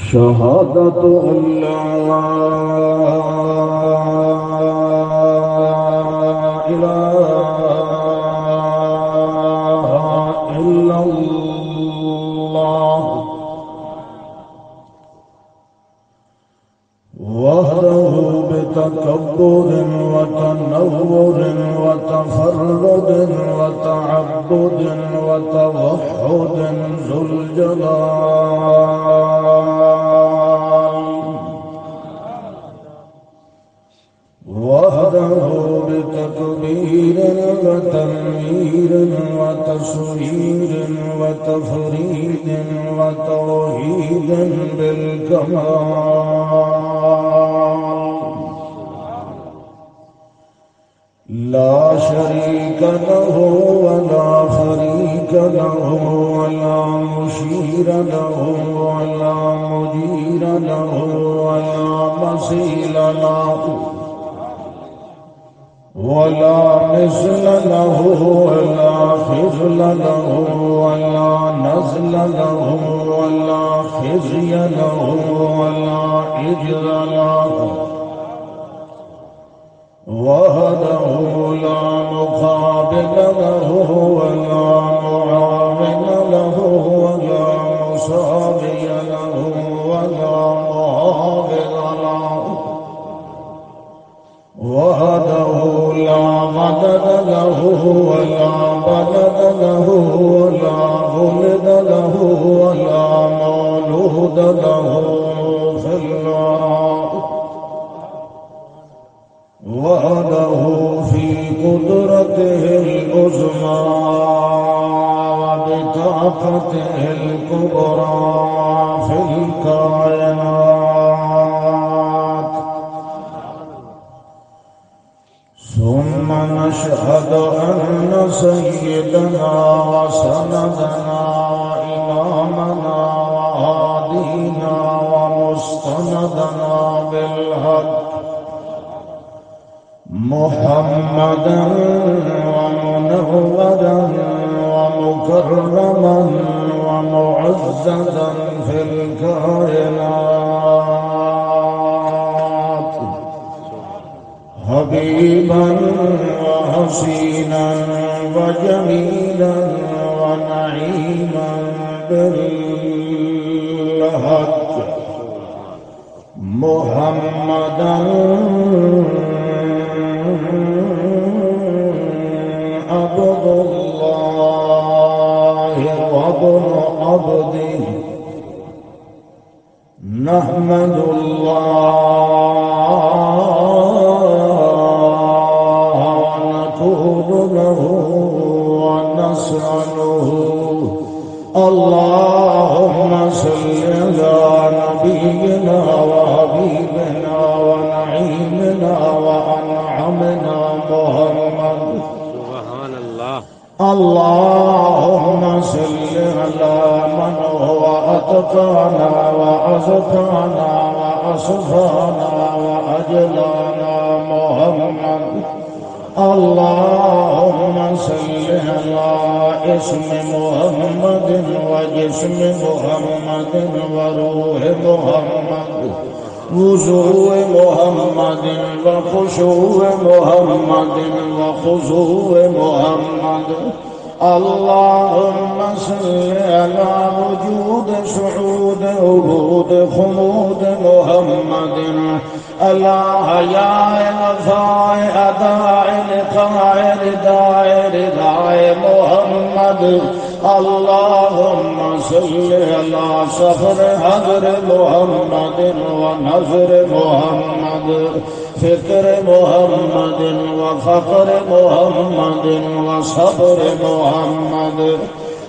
شهادة أن لا إله إلا الله وحده بتكبر وتنور وتفرد وتعبد وتوحد ذو الجلال وحده بتكبير وتنوير وتصوير وتفريد وتوحيد بالكمال لا شريك له ولا فريق له ولا مشير له ولا مدير له ولا مثيل له ولا مثل له ولا خذل له ولا نزل له ولا خزي له ولا إجر له وحده لا مقابل له ولا معاون له ولا مساوي له ولا محافظ له وحده لا مدد له ولا بلد له ولا ولد له ولا مولود له في الورى وحده في قدرته العظمى وبطاقته الكبرى في الكائنات ثم نشهد أن سيدنا وسندنا وإمامنا وهادينا ومستندنا بالحق محمدا ومنورا ومكرما ومعززا في الكائنات حبيبا وحسينا وجميلا ونعيما بالحق محمدا عبد الله وابن عبده نحمد الله ونقول له ونسأله اللهم صل على نبينا وحبيبنا ونعيمنا وأنعمنا محمد اللهم صل على من هو أتقانا وأزكانا وأصفانا وأجلانا محمد اللهم صل على اسم محمد وجسم محمد وروح محمد وضوء محمد وخشوع محمد وخضوع محمد اللهم صل على وجود شعود وجود خمود محمد على حياء وفاء أداء لقائل دائر داء محمد اللهم صل على صفر حضر محمد ونظر محمد فكر محمد وفقر محمد وصبر محمد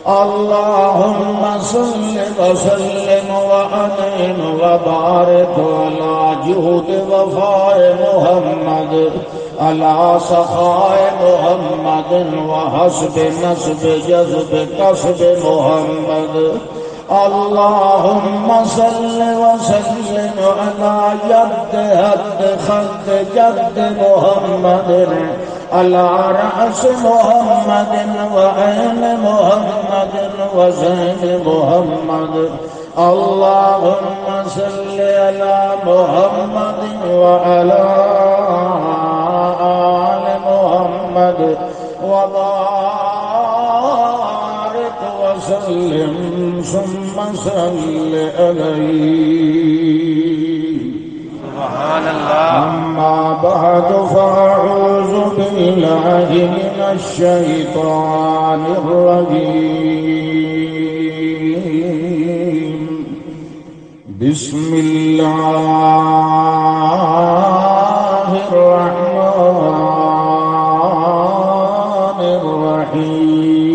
اللهم صل وسلم وأنعم وبارك على جود وفاء محمد على سخاء محمد وحسب نسب جذب كسب محمد اللهم صل وسلم على جد هد خد جد محمد على رأس محمد وعين محمد وزين محمد اللهم صل على محمد وعلى آل محمد وبارك وسلم ثم صل عليه. سبحان الله. أما بعد فأعوذ بالله من الشيطان الرجيم. بسم الله الرحمن الرحيم.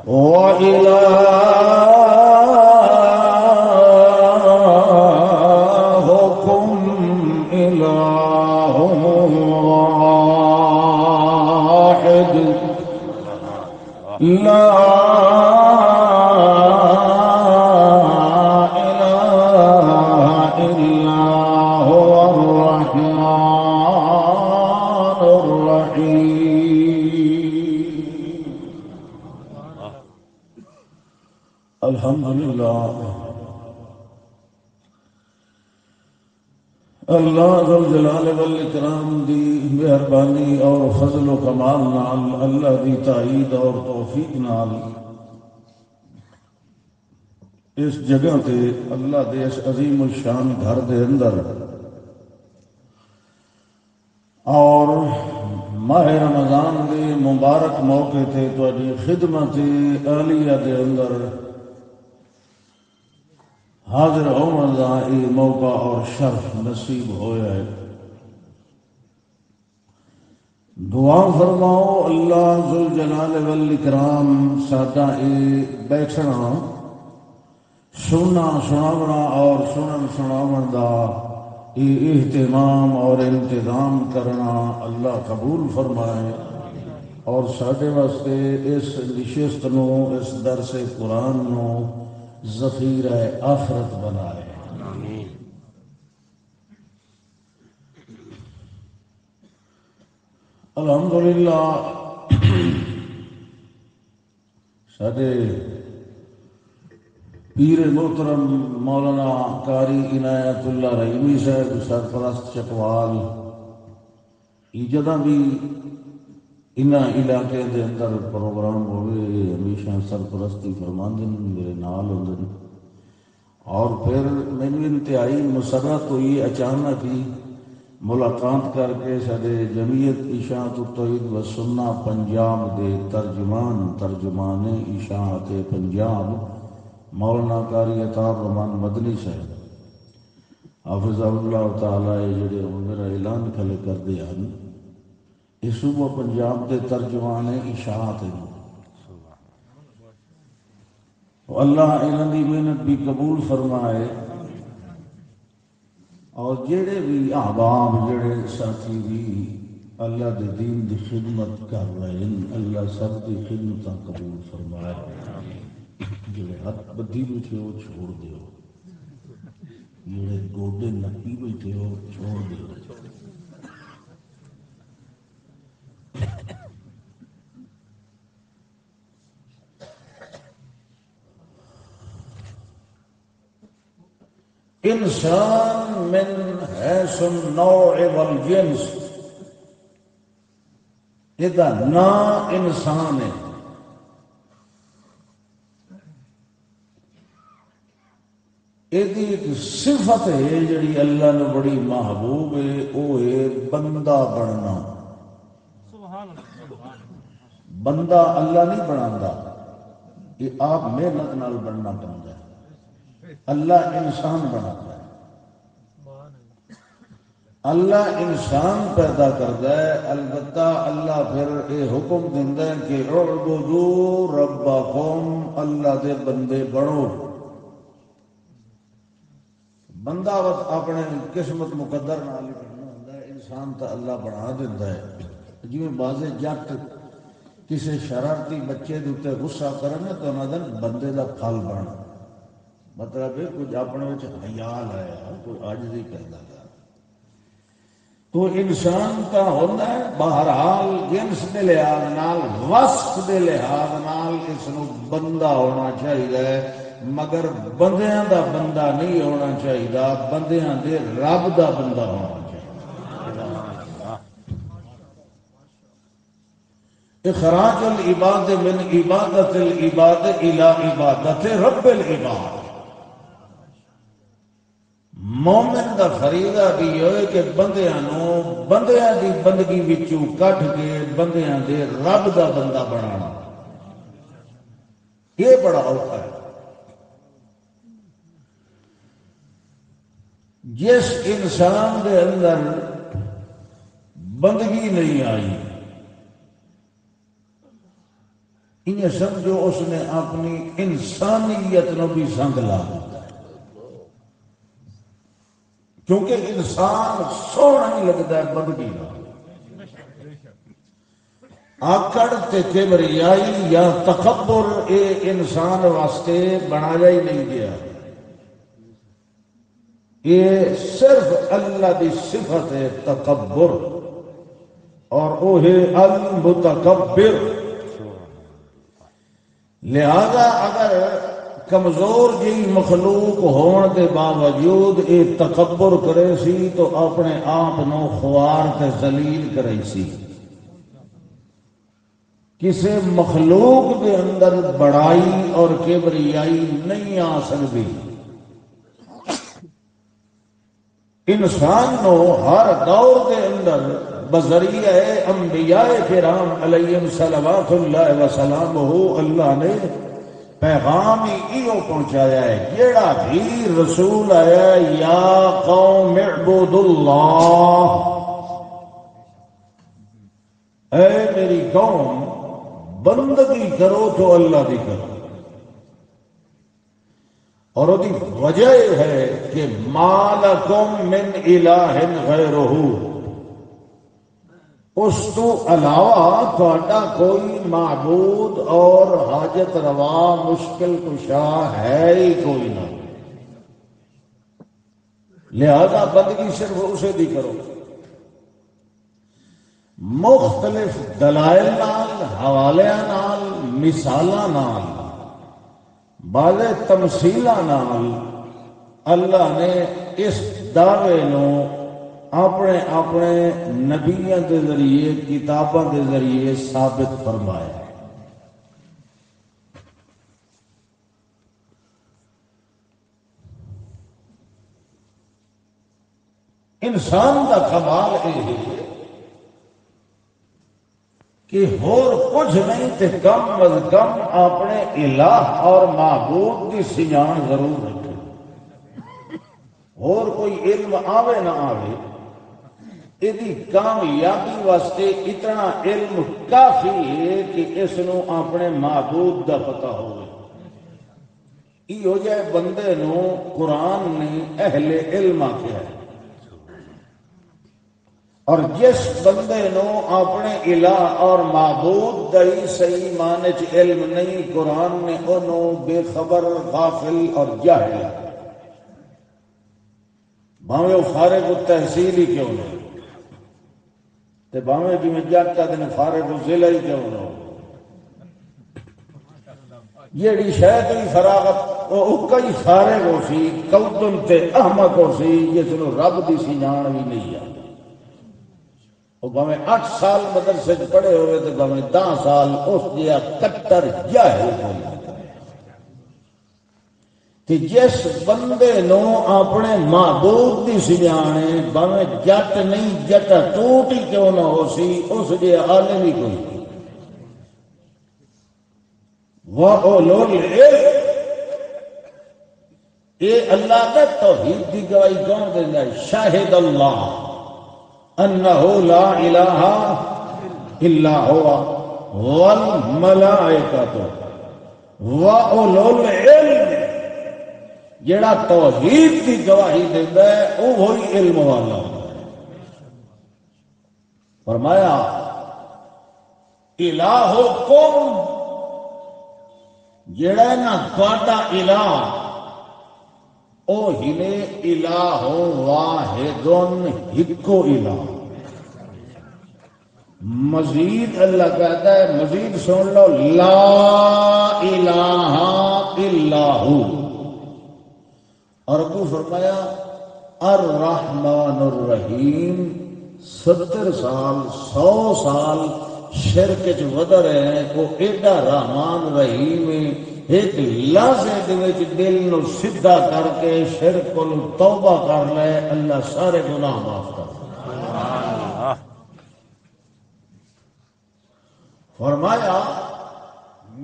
وإلهكم إله واحد لا الحمدللہ. اللہ ذل جلال والاکرام دی مہربانی اور فضل و کمال نال اللہ دی تائید اور توفیق نال اس جگہ تے اللہ دے اس عظیم الشان گھر دے اندر اور ماہ رمضان دے مبارک موقع تے تواڈی خدمت عالیہ دے اندر حاضر ہون دا یہ موقع اور شرف نصیب ہویا ہے. دعا فرماؤ اللہ ذوالجلال والاکرام ساڈا یہ بیٹھنا سننا سناونا اور سنن سناون دا یہ اہتمام اور انتظام کرنا اللہ قبول فرمائے اور ساڈے واسطے اس نشست نو اس درس قرآن نو ذخیرہ آخرت بنائے. آمین. الحمدللہ ساڈے پیر محترم مولانا قاری عنایت اللہ رحیمی صاحب سرپرست چکوال یہ جدہ بھی انہاں علاقے دے اندر پروگرام ہوئے ہمیشہ سرپرستی فرماندے میرے نال ہوندے اور پھر مینوں انتہائی مسرت ہوئی اچانک ہی ملاقات کر کے سارے جمعیت اشاعت التوحید و سنہ پنجاب دے ترجمان اشاعت پنجاب مولانا قاری عطا الرحمان مدنی صاحب حافظ اللہ تعالی جڑے میرا اعلان کھلے کر دیا یہ صوبہ پنجاب دے ترجمان اشاعت ہیں. اللہ انہاں دی محنت بھی قبول فرمائے اور جڑے بھی احباب جڑے ساتھی بھی اللہ دے دین دی خدمت کر رہے ہیں اللہ سب دی خدمت قبول فرمائے. جڑے ہاتھ بدھی بیٹھے ہو چھوڑ دیو، جڑے گوڈے نپی بیٹھے ہو چھوڑ دیو. انسان من حیث النوع والجنس یہ نا انسان ہے. یہ ایک صفت ہے جڑی اللہ نے بڑی محبوب ہے وہ ہے بندہ بننا. بندہ اللہ نہیں بناتا، یہ آپ محنت نال بننا پڑتا ہے. اللہ انسان بناتا ہے، اللہ انسان پیدا کرتا ہے. البتہ اللہ پھر یہ حکم دیتا ہے کہ اعبدوا ربکم، اللہ دے بندے بنو. بندہ اپنے قسمت مقدر نال ہی بننا ہوتا ہے. انسان تو اللہ بنا دیتا ہے. جی بعض جٹ کسی شرارتی بچے کے اتنے غصہ کرنے تو انہوں نے بندے کا پھل بننا، مطلب ہے کچھ اپنے حیا لایا کوئی عاجزی کرتا گیا. تو انسان کا ہونا ہے بہرحال جنس کے لحاظ نال وصف کے لحاظ نال اس نو بندہ ہونا چاہیے، مگر بندیاں دا بندہ نہیں ہونا چاہیے، بندیاں دے رب دا بندہ ہونا چاہیے۔ اخراج العباد من عبادت العباد الى عبادت رب العباد۔ مومن دا فریضہ بھی ہوئے کہ بندیاں نو بندیاں دی بندگی وچوں کٹ کے بندیاں دے رب دا بندہ بنانا، یہ بڑا اوکھا ہے۔ جس انسان دے اندر بندگی نہیں آئی، انہیں سمجھو اس نے اپنی انسانیت نو بھی سنگ لا دیتا، کیونکہ انسان سونا نہیں لگتا ہے بندگی کا۔ آکڑ تے کبریائی یا تکبر اے انسان واسطے بنایا ہی نہیں گیا، یہ صرف اللہ دی صفت ہے تکبر، اور وہ ہے المتکبر۔ لہذا اگر کمزور جی مخلوق ہون کے باوجود یہ تکبر کرے سی تو اپنے آپ نو خوار تے ذلیل کرے سی۔ کسی مخلوق کے اندر بڑائی اور کبریائی نہیں آ سکتی۔ انسان نو ہر دور کے اندر بذریعہ انبیاء کرام علیہم صلوات اللہ وسلامہ اللہ نے پیغام ہی پہنچایا ہے۔ جیڑا بھی رسول آیا یا قوم اعبدوا اللہ، اے میری قوم بندگی کرو تو اللہ دی کرو، اور وہ وجہ ہے کہ ما لکم من الہ غیرہ، اس تو علاوہ تھوڑا کوئی معبود اور حاجت روا مشکل کشا ہے ہی کوئی نہ، لہذا بندگی صرف اسے دی کرو۔ مختلف دلائل نال، حوالیاں نال، مثالاں نال، بعض تمثیلاں نال اللہ نے اس دعوے نو اپنے اپنے نبیوں کے ذریعے کتابوں کے ذریعے ثابت فرمایا۔ انسان کا کمال یہ ہے کہ ہور کچھ نہیں تے کم از کم اپنے الہ اور معبود کی سجان ضرور رکھے۔ اور کوئی علم آوے نہ آوے، یہ کامیابی واسطے اتنا علم کافی ہے کہ اس نو اپنے معبود دا پتہ ہوئے۔ یہ ہو جائے بندے نو قرآن نے اہل علم آکھیا ہے، اور جس بندے نو اپنے الہ اور معبود دا ہی صحیح معنی چ علم نہیں، قرآن نے انہوں بے خبر، غافل اور جاہل، بھاوے وہ فارغ التحصیل ہی کیوں نہ، تے بھاوے جی میں جاتا دن فارغ الضلع ہی کیوں نہ، جیڑی شاید ہی فراغت وہ کئی فارغ ہو سی، کودن تے احمق ہو سی، جس نو رب دی سجان بھی نہیں آتی۔ وہ بھاوے 8 سال مدرسے پڑھے ہوئے تو بھاوے 10 سال اس جہا کٹر جاہل ہوئی۔ کہ جس بندے نو اپنے معبود دی سجانے بھاوے جٹ نہیں جٹ ٹوٹ ہی کیوں نہ ہو سی، اس جہا عالم ہی کوئی نہیں۔ وَأُولُو الْعِلْمِ، یہ اللہ کا توحید دی گواہی کون دیندا ہے؟ شاہد اللہ انہ لا الہ الا هو والملائکۃ وَأُولُو الْعِلْمِ، جیڑا توحید کی گواہی دیتا ہے وہ وہی علم والا ہوتا ہے۔ فرمایا الہکم، جیڑا نا تہاڈا الہ او ہی نے الہ واحد، ہکو الہ، مزید اللہ کہتا ہے، مزید سن لو، لا الہ الا ہو، اور ابو فرمایا الرحمن الرحیم، 70 سال 100 سال شرک چ ود رہے ہیں، وہ ایڈا رحمان رحیم ہے، ایک لحظے وچ دل نو سیدھا کر کے شرک کو توبہ کر لے، اللہ سارے گناہ معاف کر دے۔ فرمایا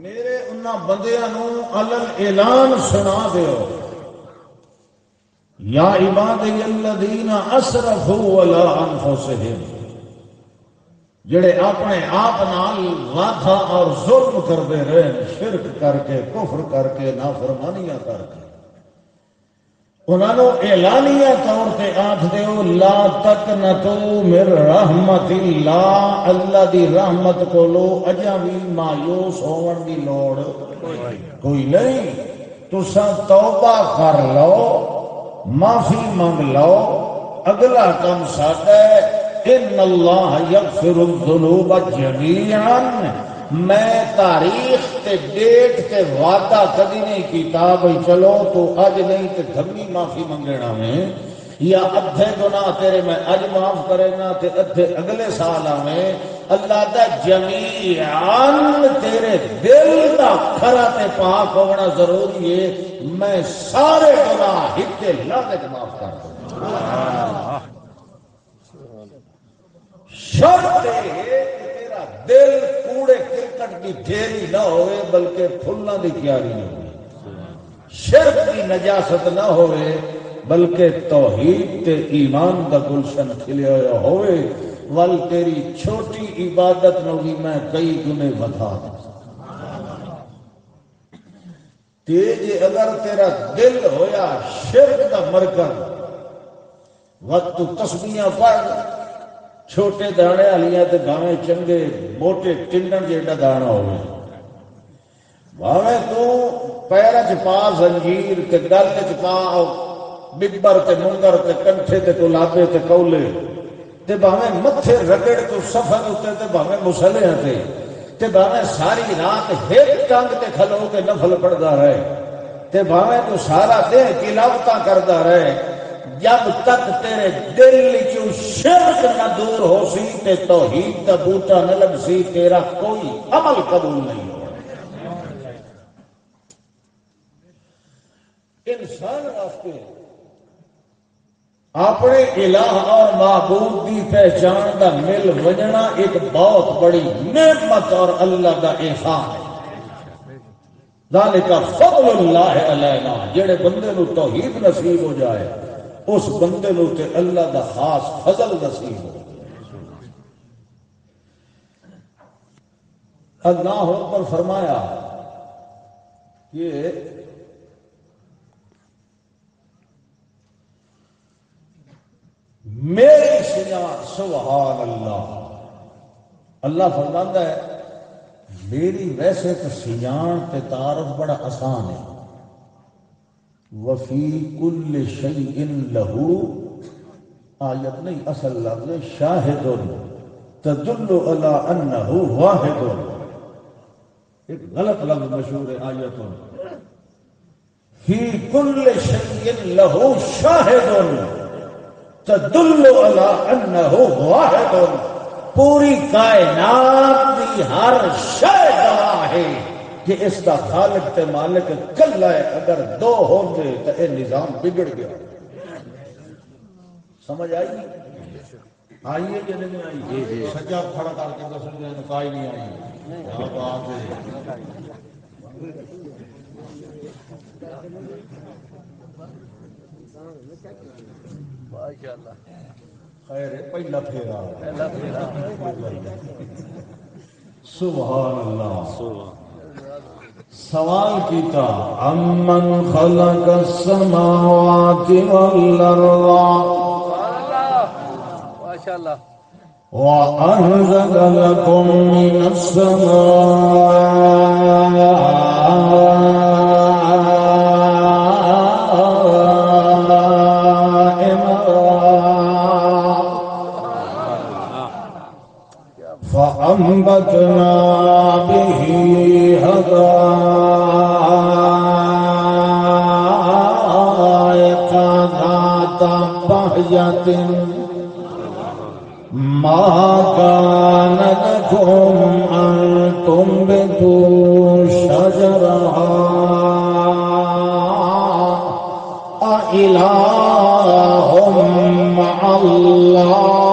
میرے انہاں بندیاں نو علل اعلان سنا دیو، یا عبادی الذین اسرفوا علی انفسہم، جڑے اپنے آپ نال وعدہ اور ظلم کرتے رہے، شرک کر کے، کفر کر کے، نافرمانیاں کر کے، انہاں نو اعلانیہ طور تے آکھ دیو لا تقنطوا من رحمت اللہ، اللہ دی رحمت کولو اجاں بھی مایوس ہون دی لوڑ کوئی نہیں، تساں توبہ کر لو، معافی مانگ لو، اگلا کم ساڈا ہے، ان اللہ یغفر الذنوب جمیعا، میں تاریخ تے ڈیٹ تے وعدہ کدی نہیں کیتا بھئی چلو تو اج نہیں تے دھمی معافی منگنا میں، یا ادھے گناہ تیرے میں اج معاف کرنا تے ادھے اگلے سال میں، اللہ دا جمیعاً تیرے دل دا کھرا تے پاک ہونا ضروری ہے، میں سارے گناہ ہکے لازم معاف کر دوں۔ شرط ہے کہ تیرا دل کوڑے کرکٹ کی ڈھیری نہ ہوئے بلکہ پھلاں دی کیاری نہ ہوئے، شرک کی نجاست نہ ہوئے بلکہ توحید تے ایمان دا گلشن کھلیا ہوا ہوئے، ول تیری چھوٹی عبادت نو بھی میں کئی گنے بتا دوں۔ تیجے اگر تیرا دل ہویا شرک دا مرکز، وقت تسبیحاں پڑھ، چھوٹے دانے والیاں تے بھاویں چنگے موٹے ٹنڈن جیڑا دانا ہوئے، بھاویں تو پیر چ پا زنجیر تے گل چ پا ببر تے منگر تے کنٹھے تے کلابے تے کولے تے بھاویں متھے رگڑ تو سفر اتے تے بھاویں مسلیاں تے بھاویں ساری رات ایک ٹنگ تے کھلو کے نفل پڑھدا رہے تے بھاویں تو سارا دن تلاوتاں کردا رہے، جب تک تیرے دل چوں شرک نہ دور ہو سی تے توحید دا بوٹا نہ لگ سی، تیرا کوئی عمل قبول نہیں ہو۔ انسان واسطے اپنے الہ اور معبود دی پہچان دا مل وجنا ایک بہت بڑی نعمت اور اللہ دا احسان ہے۔ ذالک فضل اللہ علینا، جڑے بندے نو توحید نصیب ہو جائے اس بندے نو تے اللہ دا خاص فضل نصیب ہو۔ اللہ پر فرمایا کہ میری سیاح سبحان اللہ، اللہ فرماتا ہے میری ویسے تو سیان تے تعارف بڑا آسان ہے، وفی کل شیء لہو، آیت نہیں اصل لفظ شاہد تدل علی انہ واحد، ایک غلط لفظ مشہور ہے آیت، فی کل شیء لہو شاہد تدل علی انہ واحد، پوری کائنات دی ہر شے گواہ ہے کہ اس کا خالق تے مالک کلا ہے، اگر دو ہوندے تو یہ نظام بگڑ گیا۔ سمجھ آئی آئیے کہ نہیں آئی؟ سجا کھڑا کر کے دس نکائی نہیں آئی، کیا بات ہے۔ خیر پہلا پھیرا، سبحان اللہ۔ سوال کیتا امن خلق السماوات والارض وانزل لكم من حية ما كان لكم أن تنبتوا شجرها أإله مع الله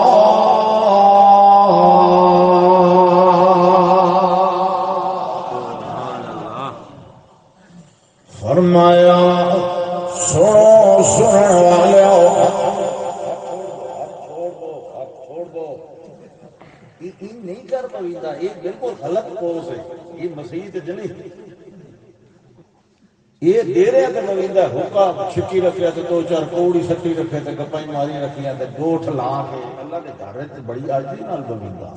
فرمایا سنو سننے والے نہیں کر پویندہ یہ بالکل غلط پوز ہے یہ مسیح جنی یہ دے رہے ہیں نویندہ حکا چھکی رکھیا تے دو چار کوڑی سٹی رکھے تے گپائی ماری رکھیا تے گوٹھ لا کے اللہ نے گھر وچ بڑی عاجزی نال نویندہ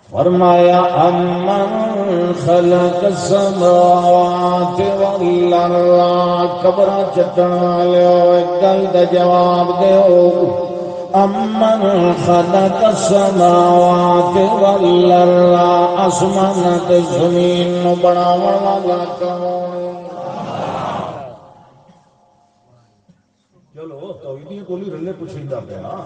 فرمایا امن خلق السماوات والارض قبر چٹن والے گل دا جواب دیو امن خلق السماوات والارض آسمان تے زمین نو بناون والا کون چلو توحیدی کولی رلے پوچھیندہ پیا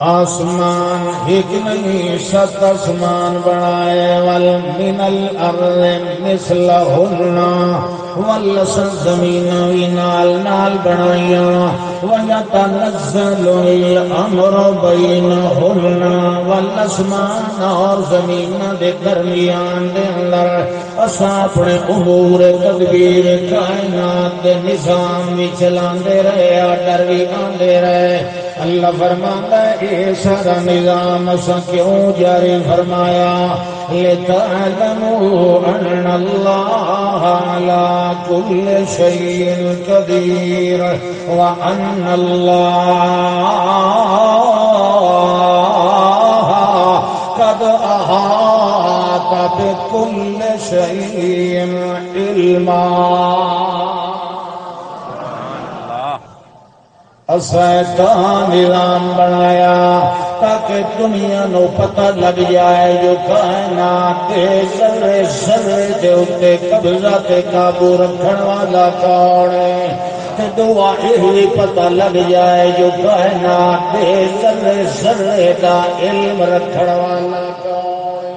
آسمان ایک نہیں ست آسمان بنائے والمن الارض مثلہن واللسن زمین وی نال نال بنائیا ویتنزل الامر بینہن والاسمان اور زمین دے درمیان دے اندر اساں اپنے امور تدبیر کائنات دے نظام بھی چلاندے رہے آڈر بھی آندے رہے اللہ فرماتا ہے اے سارا نظام اساں کیوں جاری فرمایا لِتَعْلَمُوا أَنَّ اللَّهَ عَلَى كُلِّ شَيْءٍ قَدِيرٌ وَأَنَّ اللَّهَ قَدْ أَحَاطَ بِكُلِّ شَيْءٍ عِلْمًا اسیتان نظام بنایا تاکہ دنیا نو پتہ لگ جائے جو کائنات دے ذرے ذرے دے اتے قبضہ تے قابو رکھن والا کون ہے تے دعا یہی پتہ لگ جائے جو کائنات دے ذرے ذرے دا علم رکھن والا کون ہے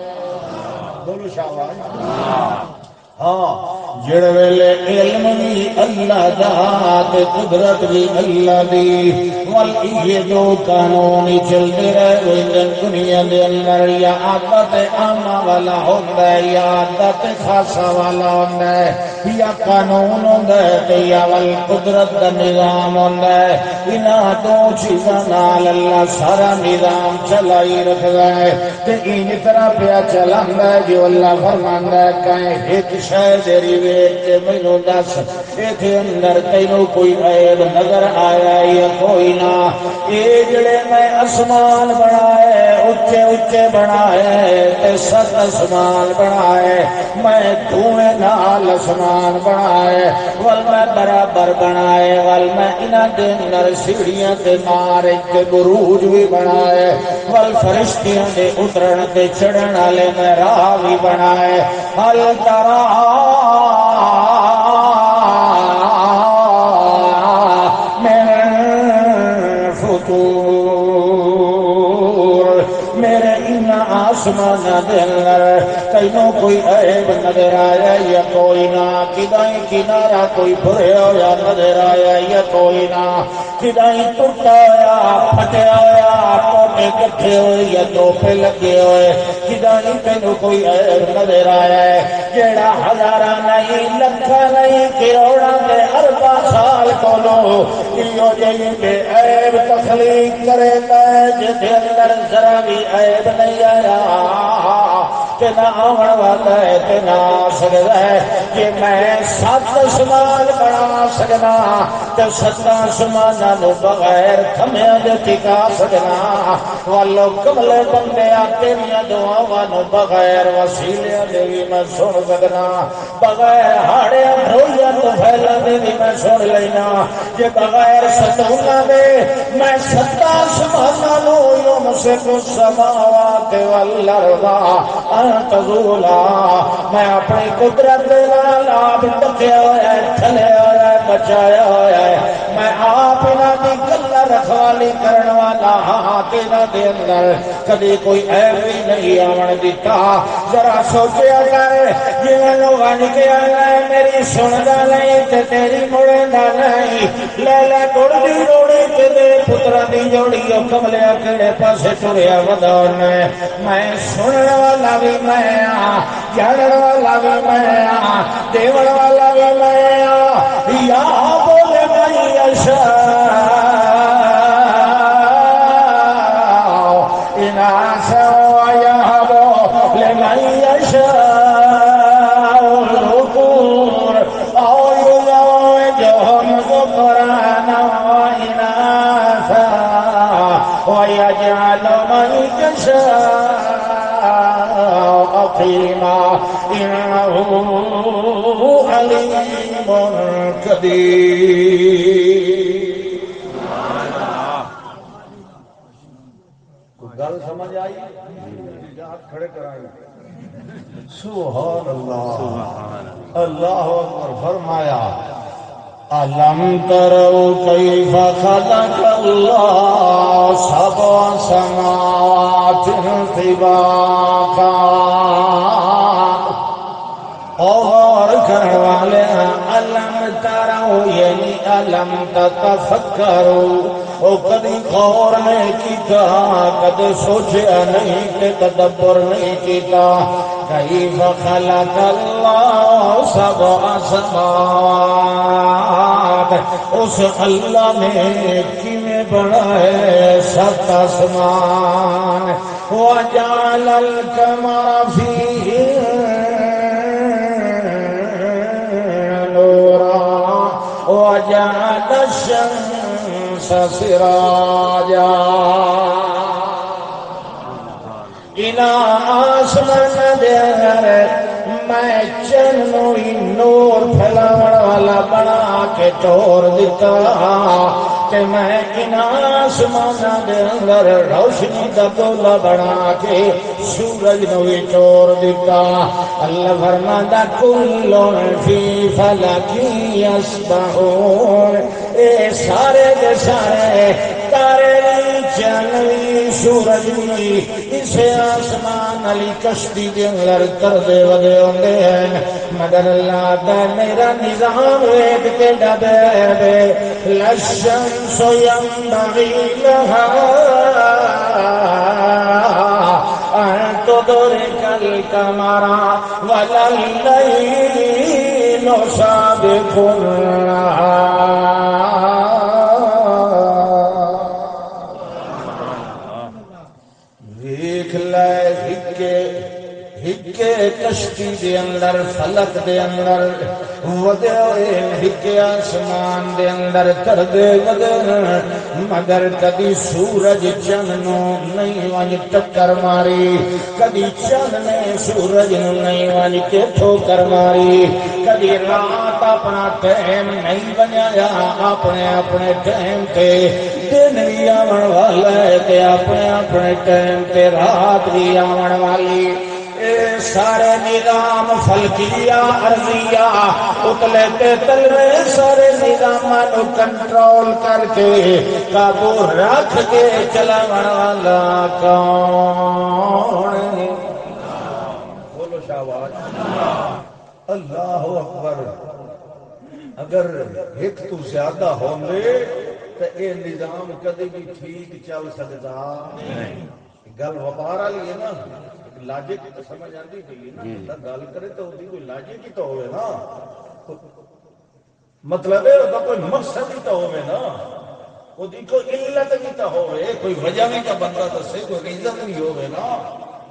بولو شاباش ہاں جڑ ویلے علم بھی اللہ دا تے قدرت بھی اللہ دی ول یہ دو قانون چلتے رہے وہ دنیا دے اندر یا عادت عامہ والا ہوندا ہے یا عادت خاصہ والا ہوندا ہے یا قانون ہوندا ہے تے یا ول قدرت دا نظام ہوندا ہے انہاں دو چیزاں نال اللہ سارا نظام چلائی رکھدا ہے تے این طرح پیا چلاندا ہے جو اللہ فرماندا ہے کہ ایک شے تیری ویکھ مینوں دس ایتھے اندر تینوں کوئی عیب نظر آیا یا کوئی نہ یہ جڑے میں آسمان بنائے اچے اچے بنائے تے ست آسمان بنائے میں دھویں نال آسمان بنائے ول میں برابر بنائے ول میں انہاں دے اندر سیڑھیاں تے مارج تے بروج بھی بنائے ول فرشتیاں دے اترن تے چڑھن والے میں راہ بھی بنائے ہل ترا میرے ان آسمان دے اندر تینوں کوئی عیب نظر آیا یا کوئی نہ کدائیں کنارہ کوئی بھرے ہویا نظر آیا یا کوئی نہ کدائیں ٹوٹا ہویا پھٹیا ہویا کوٹے کٹھے ہوئے یا دوپے لگے ہوئے کدائیں تینوں کوئی عیب نظر آیا ہے جیڑا ہزارہ نہیں لکھا نہیں کروڑا دے اربا سال کولو ایو جئی بے عیب تخلیق کرے میں جدے اندر ذرا بھی عیب نہیں آیا کہ نہ آمن والا ہے کہ نہ سکتا ہے کہ میں سات آسمان بنا سکنا تو سات آسمانوں بغیر تھمیاں دے ٹکا سکنا والو کملے بندے تیریاں دعاواں بغیر وسیلے دے بھی میں سن سکنا بغیر ہاڑے دھویاں تو پھیلا دے بھی میں سن لینا کہ بغیر ستونا دے میں سات آسمانوں یمسک السماوات والارض تزولا میں اپنی قدرت نال آپ ٹکیا ہوا ہے تھلے ہوا ہے بچایا ہوا ہے میں آپ انہاں دی گل رکھوالی کرن والا ہاں تیرا دے اندر کدی کوئی عیب بھی نہیں آون دیتا ذرا سوچیا کر جویں لوگاں نے کہیا ہے میری سندا نہیں تے تیری مڑدا نہیں لیلا ٹڑدی روڑی تے دے پتراں دی جوڑی او کملیا کیڑے پاسے ٹریا ودان میں سنن والا بھی میں ہاں جانن والا بھی میں ہاں دیون والا بھی میں ہاں یا بولے میں یشاء اناسا ویہب لمن یشاء الذکور او یزوجہم ذکرانا واناسا ویجعل من یشاء عقیما انہ علیم قدیر. گل سمجھ آئی؟ ہاتھ کھڑے کرائیں. سبحان اللہ. اللہ اکبر. فرمایا أَلَمْ تَرَوْا كَيْفَ خَلَقَ اللَّهُ سَبْعَ سَمَاوَاتٍ طِبَاقًا. اور کرنے والے علم ترو یعنی علم تتفکرو او کدی غور نہیں کیتا کدی سوچیا نہیں کہ تدبر نہیں کیتا کیف خلق اللہ سبع سماوات اس اللہ نے کیویں بنائے 7 آسمان وجعل القمر فیہم وجعل الشمس سراجا. الہ آسمان دے میں چنوں نور پھیلاون والا بنا کے توڑ دیتا کہ میں ان آسمان دے اندر روشنی دا گولا بنا کے سورج نو بھی توڑ دیتا. اللہ فرماتا کل فی فلک یسبحون. اے سارے دے سارے تارے چنوی سورج بھی اسے آسمان علی کشتی دے اندر تردے ودے ہوندے ہیں مگر اللہ دا میرا نظام وید کے ڈبے بے لشمس ینبغی لہا ان تدرک القمر ولا اللیل سابق النہار. ہکے کشتی دے اندر فلک دے اندر ودے ہوئے ہکے آسمان دے اندر تردے ودے مگر کدی سورج چند نو نہیں ونج ٹکر ماری کدی چند نے سورج نو نہیں ونج کے ٹھوکر ماری کدی رات اپنا ٹائم نہیں بنایا اپنے اپنے ٹائم تے دن بھی آون والا ہے تے اپنے اپنے ٹائم تے رات بھی آون والی. اے سارے نظام فلکیہ ارضیہ اتلے تے تلوے سارے نظاماں نو کنٹرول کر کے قابو رکھ کے چلاون والا کون ہے؟ بولو شاباش. اللہ اکبر. اگر ایک تو زیادہ ہوندے تے اے نظام کدی بھی ٹھیک چل سکدا نہیں. گل وپار والی ہے نا لاجک تو سمجھ آتی پئی نا گل کرے تو اس کوئی لاجک ہی تو ہوئے نا مطلب ہے وہ کوئی مقصد ہی تو ہوئے نا وہ کوئی علت بھی تو ہوئے کوئی وجہ بھی تو بندہ دسے کوئی ریزن بھی ہوئے نا.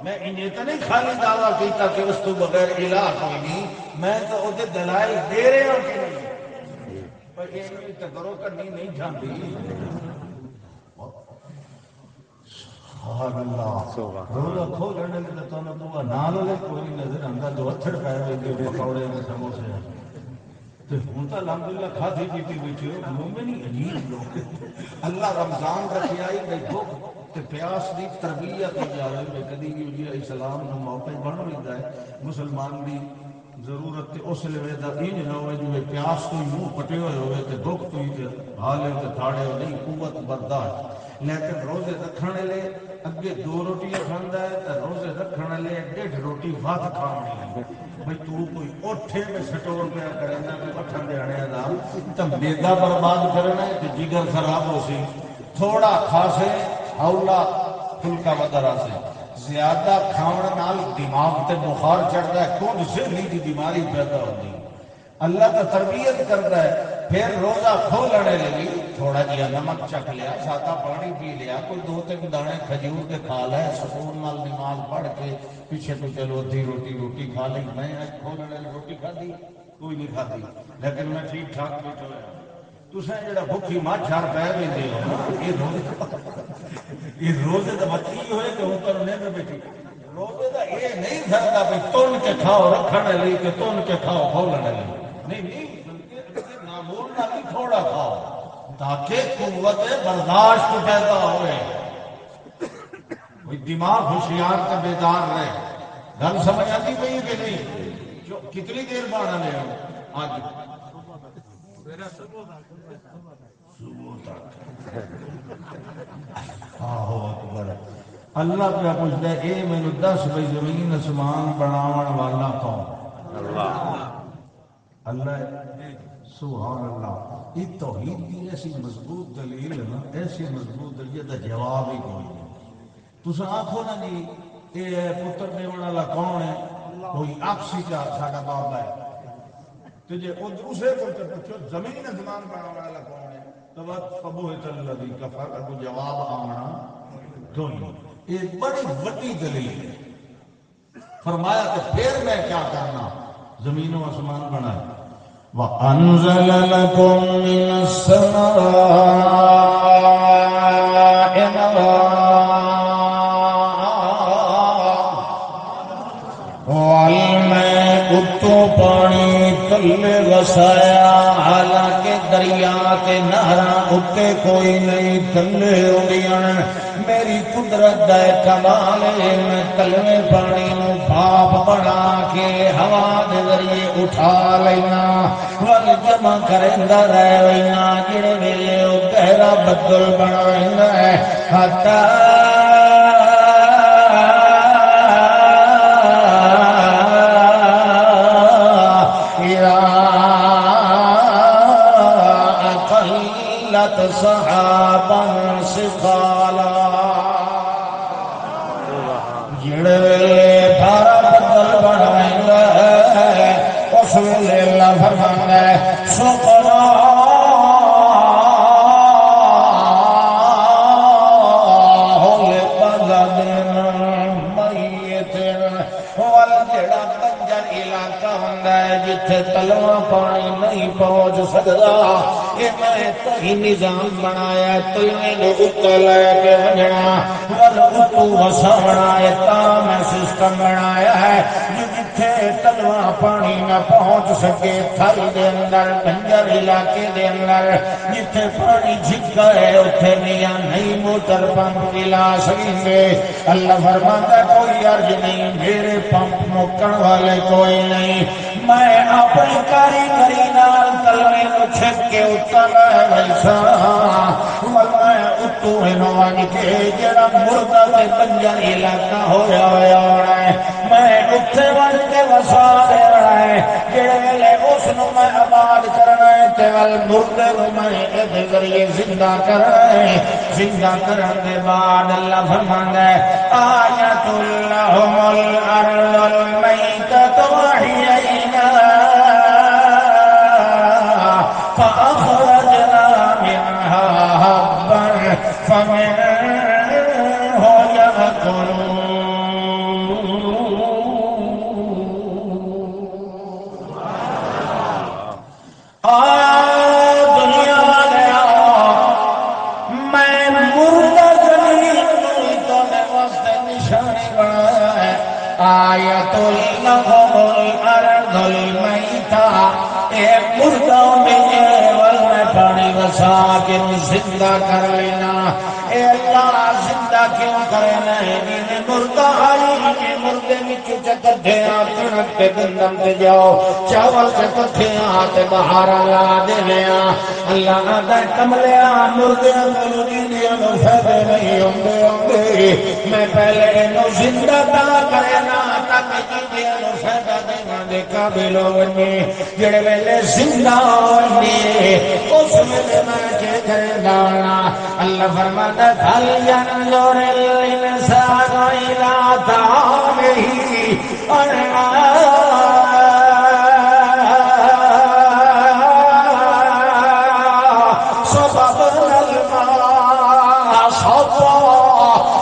میں انہیں تو نہیں خالی دعویٰ کیتا کہ اس تو بغیر الہ کوئی نہیں میں تو وہ دلائل دے رہے ہوں کہ نہیں پر یہ تکرو کرنی نہیں جانتی. سبحان اللہ. روزہ کھو لڑنے کے تو نہ تو نال والے کوئی نظر آندا جو اتھڑ پے ہوئے پکوڑے تے سموسے تے ہن تو الحمدللہ کھادی پیتی بیٹھے ہو مومن ہی عجیب لوگ. اللہ رمضان رکھیا ہی دیکھو تے پیاس دی تربیت ہو جاوے کدی بھی اسلام نو موقع بن ویندا ہے مسلمان دی ضرورت تے اس لیے دا انج نہ ہوئے جو پیاس تو منہ پٹے ہوئے ہوئے تے بھوک تو ہی حالے تے تھاڑے ہو نہیں قوت برداشت لیکن روزے رکھنے لے اگے 2 روٹیاں کھاندا ہے تے روزے رکھنے لے 1.5 روٹی ود کھاونی ہے بھئی تو کوئی اٹھے میں سٹور پہ کرنا کہ اٹھن دے اڑے دا تے میدا برباد کرنا ہے تے جگر خراب ہو سی تھوڑا کھاسے اولا پھلکا ودرا سے زیادہ کھاون نال دماغ تے بخار چڑھتا ہے کون ذہنی دی بیماری پیدا ہوتی اللہ کا تربیت کرتا ہے پھر روزہ کھولنے لگی تھوڑا جہا نمک چکھ لیا سادہ پانی پی لیا کوئی 2-3 دانے کھجور کے کھا لے سکون نال نماز پڑھ کے پیچھے تو چلو ادھی روٹی کھا لی میں کھولنے روٹی کھادی کوئی نہیں کھادی لیکن میں ٹھیک ٹھاک بیٹھا ہوا تسیں جڑا بھوکی ماچھار پہ ویندے ہو یہ روزے دا مطلب ہوئے کہ اوپر نہیں بیٹھی روزے دا یہ نہیں سکتا بھی تن کے کھاؤ رکھنے لئی کہ تن کے کھاؤ کھولنے لئی نہیں معمول نہ بھی تھوڑا کھاؤ تاکہ قوت برداشت پیدا ہوئے دماغ ہوشیار کا بیدار رہے گل سمجھ آتی پئی کہ نہیں کتنی دیر بانا لے آج اللہ پہ پوچھتا ہے اے مینو دس بھائی زمین آسمان بناون والا کون اللہ سبحان اللہ یہ توحید کی ایسی مضبوط دلیل ہے نا ایسی مضبوط دلیل کا جواب ہی کوئی نہیں تسا آخو نا جی یہ پتر دیون والا کون ہے کوئی اکسی کا ساڈا باپ ہے تو جی دوسرے کو پوچھو زمین آسمان بنانے والا کون ہے تو بس ابو الذی کفر ابو جواب آنا کوئی ایک بڑی وڈی دلیل ہے فرمایا کہ پھر میں کیا کرنا زمین و آسمان بنائے وَأَنزَلَ لَكُم مِّنَ السَّمَاءِ تو پانی تلے وسایا حالانکہ دریا کے نہراں اتے کوئی نہیں تلے ہوندیاں میری قدرت دا کمال ہے میں تلوے پانی نو بھاپ بنا کے ہوا دے ذریعے اٹھا لینا ول جمع کریندا رہ وینا جڑے ویلے او گہرا بدل بنا رہندا ہے حتا صحابا سقالا جڑے بھارا بدل بنائیں ہے اس ویلے اللہ فرماندا ہے سقلا ہولے بلد میت وال جڑا بنجر علاقہ ہوندا ہے جتھے تلواں پانی نہیں پہنچ سکدا یہ میں تہی نظام بنایا تلوے نے اتر لے کے ونجنا ولغتو وسونا ہے تا میں سسٹم بنایا ہے جتھے تلواں پانی نہ پہنچ سکے تھل دے اندر بنجر علاقے دے اندر جتھے پانی جھکا ہے اتھے میاں نہیں موٹر پمپ لا سکیں اللہ فرماتا کوئی عرض نہیں میرے پمپ مکن والے کوئی نہیں میں اپنی کاریگری نال تلوے کو چھک کے اتر ویسا میں اتو انوان کے جڑا مردہ تے بنجر علاقہ ہویا ہویا ہے میں اتھے ون کے وسا دینا ہے جڑے ویلے اس نو میں آباد کرنا ہے تے ول مردے نو میں ادھے ذریعے زندہ کرنا ہے زندہ کرن دے بعد اللہ فرماندا ہے آیت لہم الارض المیتۃ وحیینا فأخرجنا منها حبا فمنه يأكلون دنیا والے میں مردہ زمین تو میں واسطے نشانی بنایا ہے آیت لہم الارض المیتۃ ایک مردہ میں پانی وسا کے زندہ کر لینا اے اللہ زندہ کیوں کرنا ہے انہیں مردہ آئی انہیں مردے وچ چکدھے آتنک تے گندم تے جاؤ چاول سے کٹھے آتے بہارا لا دینیا اللہ آدھا کملیا مردیاں ملودیاں نو فیدے نہیں ہوں میں پہلے انہوں زندہ تا کرنا تاکہ جیدیاں نو فیدہ دینا دے قابل ہونی جڑے ویلے زندہ ہونی اس ویلے میں کے کرنا اللہ فرماتا فَلْ يَنْظُرِ الْإِنسَانُ إِلَىٰ طَعَامِهِ صَبَبْنَا الْمَاءَ صَبًّا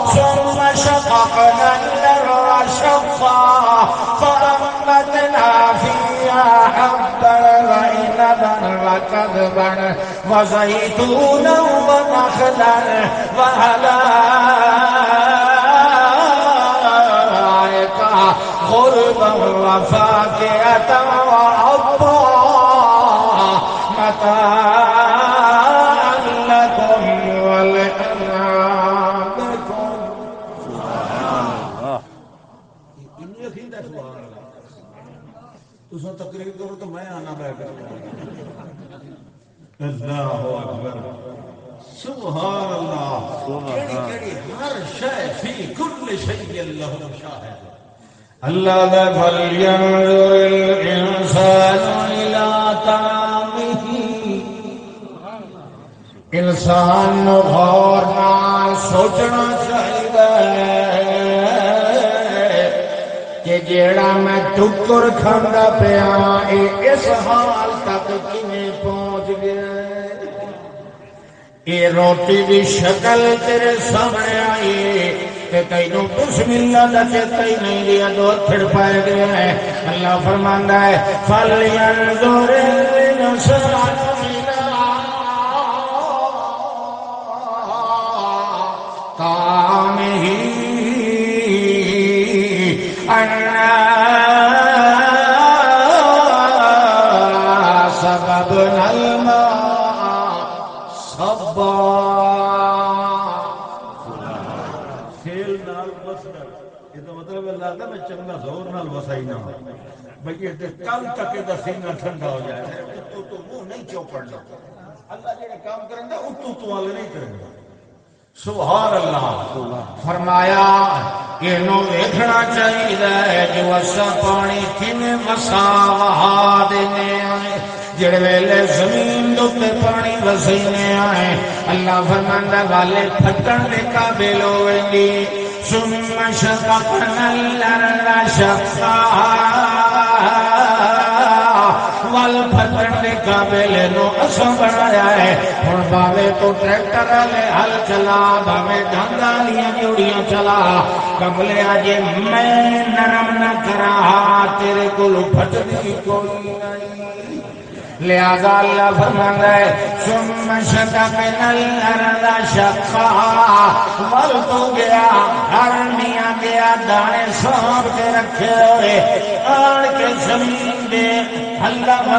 ثُمَّ شَقَقْنَا الْأَرْضَ شَقًّا فَأَنبَتْنَا فِيهَا حَبًّا وَعِنَبًا وَقَضْبًا وَزَيْتُونًا وَنَخْلًا غُلْبًا وَفَاكِهَةً وَأَبًّا مَتَاعًا لَكُمْ وَلِأَنْعَامِكُمْ انہیں اکھیندہ سبحان اللہ تو سن تقریر کرو تو میں آنا بیٹھ اللہ اکبر سبحان اللہ کیڑی ہر شے فی کل شیء اللہ شاہد اللہ دا فَلْيَنْظُرِ الْإِنسَانُ إِلَىٰ طَعَامِهِ انسان نو غور نال سوچنا چاہیے کہ جیڑا میں ٹکر کھاندا پیا اے اس حال تک کیویں پہنچ گیا اے روٹی دی شکل تیرے سامنے آئی کہ تینوں بسم اللہ دا چیتا ہی نہیں لیا دو پھر پائے گیا ہے اللہ فرماندا ہے فَلْيَنْظُرِ الْإِنسَانُ إِلَىٰ طَعَامِهِ أَنَّا صَبَبْنَا الْمَاءَ صَبًّا مطلب اللہ دا میں چنگا زور نال وسائی نہ بھئی یہ کل تک دا سینہ ٹھنڈا ہو جائے تو منہ نہیں چوپڑنا اللہ جڑے کام کرن دا تو والے نہیں کرن سبحان اللہ فرمایا انہوں دیکھنا چاہیے جو اسا پانی کیویں وسا وہا دینے آئے جڑے ویلے زمین دوتے پانی وسینے آئے اللہ فرماندا والے پھٹن دے قابل ہوئیں گی ثم شققنا الأرض شقا والپھٹن دے قابل نو اساں بنایا ہے ہن باوے تو ٹریکٹر والے ہل چلا باوے ڈھنگا لیاں جوڑیاں چلا کملے اجے میں نرم نہ کرا تیرے کول پھٹدی کوئی نہیں لہذا اللہ فرماندا ہے ثم شققنا الأرض شقا ول تو گیا ہرنیاں گیا دانے سونپ کے رکھے ہوئے آن کے زمین دے اللہ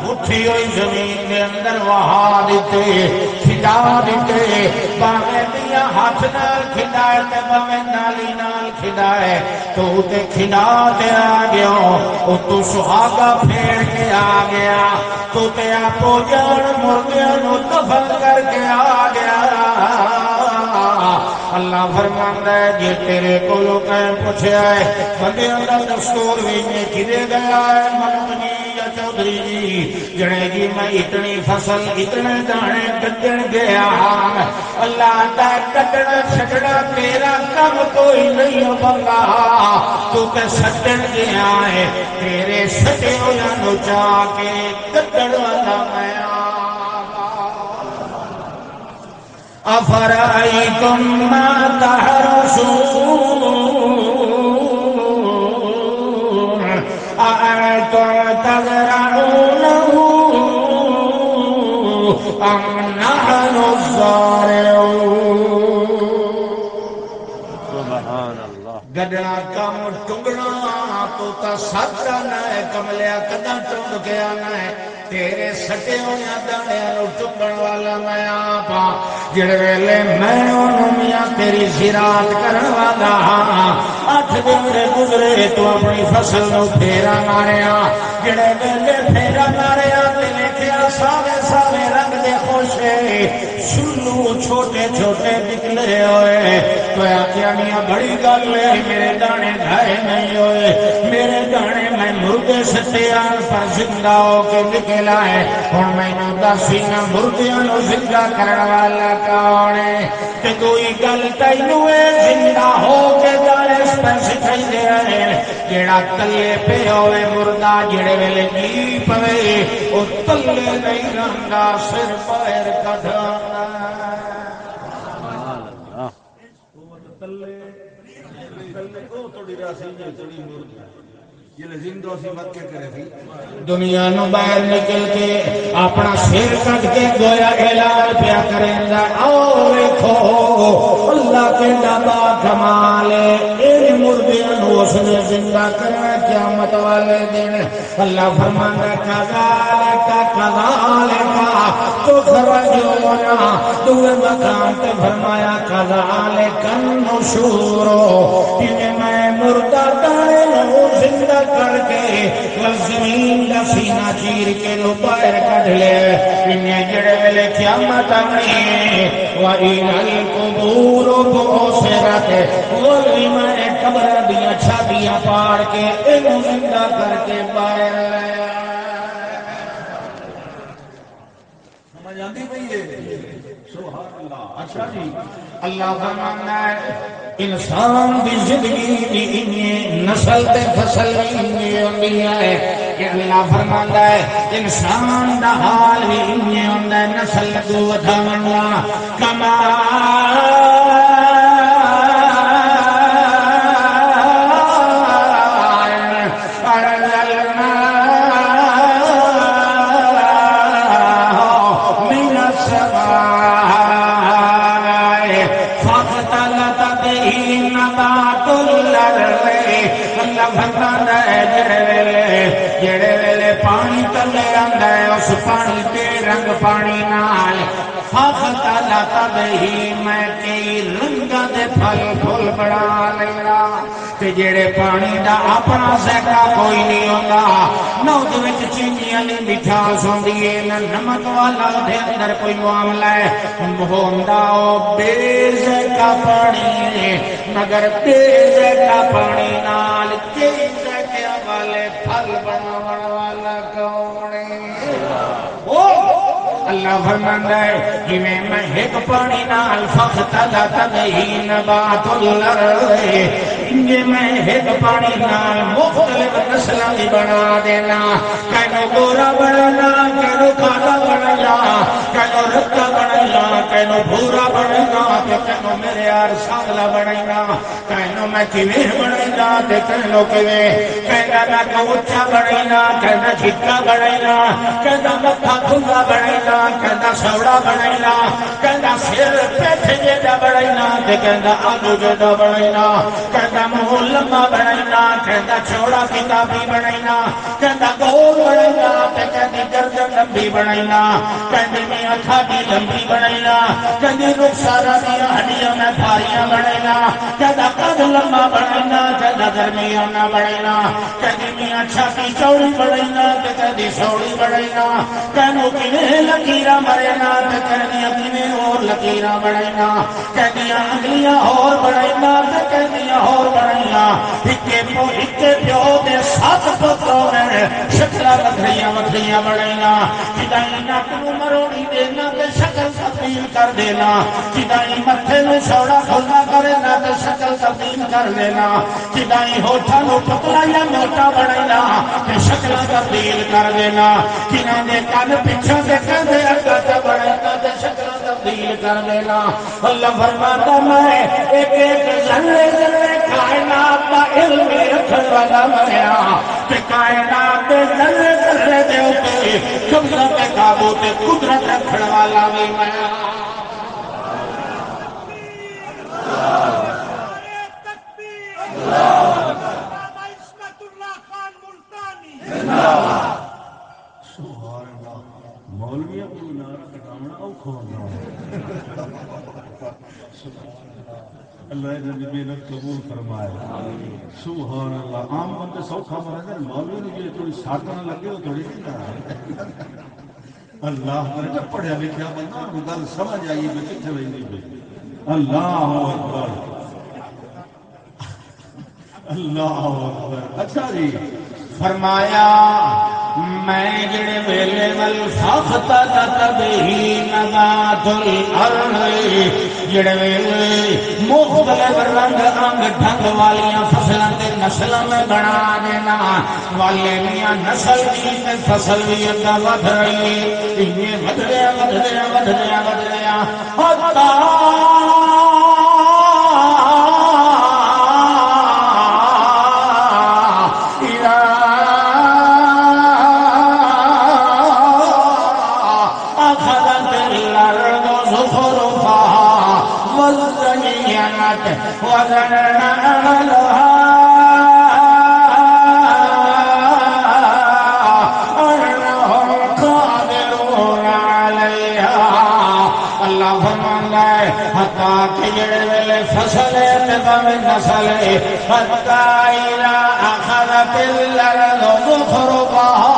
اٹھی ہوئی زمین دے اندر وہا دیتے کھدا دیتے باوے دیا ہاتھ نال کھدائے تے باوے نالی نال کھدائے تو تے کھدا تے آ گیا او تو سہاگا پھیر کے آ گیا تو تے آپو جان مردیاں نو دفن کر کے آ گیا اللہ فرماندا ہے جے تیرے کولوں کہیں پوچھیا ہے بندیاں دا دستور بھی میں کدے گیا ہے منمنی یا چودھری جی جڑے جی میں اتنی فصل اتنے دانے کٹن گیا اللہ دا کٹنا چھڑنا تیرا کم کوئی نہیں بنگا تو تے سٹن گیا ہے تیرے سٹے ہویا نو چا کے کٹن والا میں أفرأيتم ما تحرثون أأنتم تزرعونه أم نحن الزارعون سبحان اللہ گڈنا کم ٹنگنا تو تا ساتھا نہ ہے کملیا کداں ٹنگ کے آنا ہے تیرے سٹے ہویا دانیاں نو ٹکن والا میں آپ جڑے ویلے میں انہوں میاں تیری زراعت کرن والا 8 دن گزرے تو اپنی فصل نو پھیرا ماریا جڑے ویلے پھیرا ماریا تے لکھیا سارے سارے رنگ دے خوشے شلو چھوٹے چھوٹے نکلے ہوئے تو آخیا میاں بڑی گل ہے میرے دانے گھائے نہیں ہوئے میرے دانے میں مردے ستیان پر زندہ ہو کے نکلا ہے ہن مینوں دسی نہ مردیاں نو زندہ کرن والا کون ہے تے کوئی گل تینوں اے زندہ ہو کے دانے پر سکھائی دے رہے جیڑا تلے پہ ہوئے مردہ جڑے ویلے جی پوے او تلے نہیں رہندا سر پیر کڈھانا دنیا نو باہر نکل کے اپنا سر کٹ کے گویا اعلان پیا کریں گا آؤ دیکھو اللہ کے دبا کمال ان مردیاں نو اس نے زندہ کرنا قیامت والے دن اللہ فرماندا کذالک تو خرجونا دوے مقام تے فرمایا کذالک النشور کہ میں مردہ دانے نو زندہ کر کے زمین دا سینہ چیر کے نو باہر کڈ لے انہیں جڑے ویلے قیامت آنی وَإِلَى الْقُبُورُ بُعْثِرَتْ وَلِمَ قبر دیاں چھاتیاں پاڑ کے انہوں زندہ کر کے باہر لے سمجھ آندی پئی ہے سبحان اللہ اچھا جی اللہ فرماتا ہے انسان دی زندگی دی انہیں نسل تے فصل بھی انہیں ہوندی ہے کہ اللہ فرماتا ہے انسان دا حال بھی انہیں ہوندا ہے نسل کو ودھاونا کما جڑے ویلے پانی تلے آندا ہے اس پانی تے رنگ پانی نال فاختلا تبہی میں کئی رنگاں دے پھل پھل بنا لینا تے جڑے پانی دا اپنا ذائقہ کوئی نہیں ہوندا نہ اس وچ چینی والی مٹھاس ہوندی ہے نہ نمک والا دے اندر کوئی معاملہ ہے ہوندا او بے ذائقہ پانی مگر بے ذائقہ پانی نال کئی ذائقے والے پھل بناون والا کون ہے اللہ فرماندا ہے کہ میں ایک پانی نال فختلا تبہی نبات الارض انجے میں ایک پانی نال مختلف نسلاں دی بنا دینا کینو گورا بنانا کینو کالا بنانا کینو رتا بنانا کینو بھورا بنانا کینو میرے یار ساگلا بنانا کینو میں کیویں بنانا تے کینو کیویں کہنا نہ اونچا بنانا کہنا چھکا بنانا کہنا متھا کھلا بنانا کہنا سوڑا بنانا کہنا سر پیٹھ جیڑا بنانا تے کہنا آلو جیڑا بنانا کہنا منہ لمبا بنانا کہنا چوڑا کتابی بنانا کہنا گول بنانا تے کہنی گردن لمبی بنانا کہنی میاں کھاٹی لمبی بنانا کہنی رخسارا دیا ہڈیاں میں بھاریاں بنانا کہنا قد لمبا بنانا کہنا درمیانہ بنانا کہنی میاں چھاتی چوڑی بنانا تے کہنی سوڑی بنانا کہنو کنے لکیرہ مرنا تے کہنی اپنے اور لکیرہ بنانا کہنی انگلیاں اور بنانا تے کہنی اور بنانا ہکے پیو دے 7 پتوں میں شکلہ وکھریاں وکھریاں بنانا کدائی نک نو مروڑی دینا تے شکل تبدیل کر دینا کدائی متھے نو سوڑا کھلا کرنا تے شکل تبدیل کر دینا کدائی ہوٹھاں نو پتلا یا موٹا بنانا تے شکل تبدیل کر دینا کناں دے کن پیچھے تے کندے اگا تے بنانا تے شکل تبدیل کر دینا اللہ فرماتا میں ایک ایک ذرے ذرے کائنات دا علم رکھن والا میں تے کائنات دے ذرے ذرے دے اوپر قبضہ تے قابو تے قدرت رکھن والا بھی میں عصمت اللہ خان ملتانی سبحان اللہ مولوی کو نعرہ کٹانا اوکھا ہونا اللہ نے محنت قبول فرمائے سبحان اللہ عام بندے سوکھا مرے مولوی نے یہ کوئی ساٹھ نہ لگے وہ تھوڑی نہیں کر اللہ کرے پڑھیا لکھیا بندہ گل سمجھ آئی بھی کتنے رہی پی اللہ اکبر اللہ اکبر اچھا جی فرمایا میں جڑے ویلے ول فاختا تبہی نبات الارض جڑے ویلے مختلف رنگ انگ ڈھنگ والیاں فصلاں تے نسلاں میں بنا دینا والے میاں نسل دی تے فصل بھی اگا ودھ رہی انہیں ودھ رہا وَذَرْنَا أَهْلَهَا أَنَّهُمْ قَادِرُونَ عَلَيْهَا اللہ فرماتا ہے حتیٰ کہ جڑے ویلے فصل اتبام نسل حتیٰ إِذَا أَخَذَتِ الْأَرْضُ زُخْرُفَهَا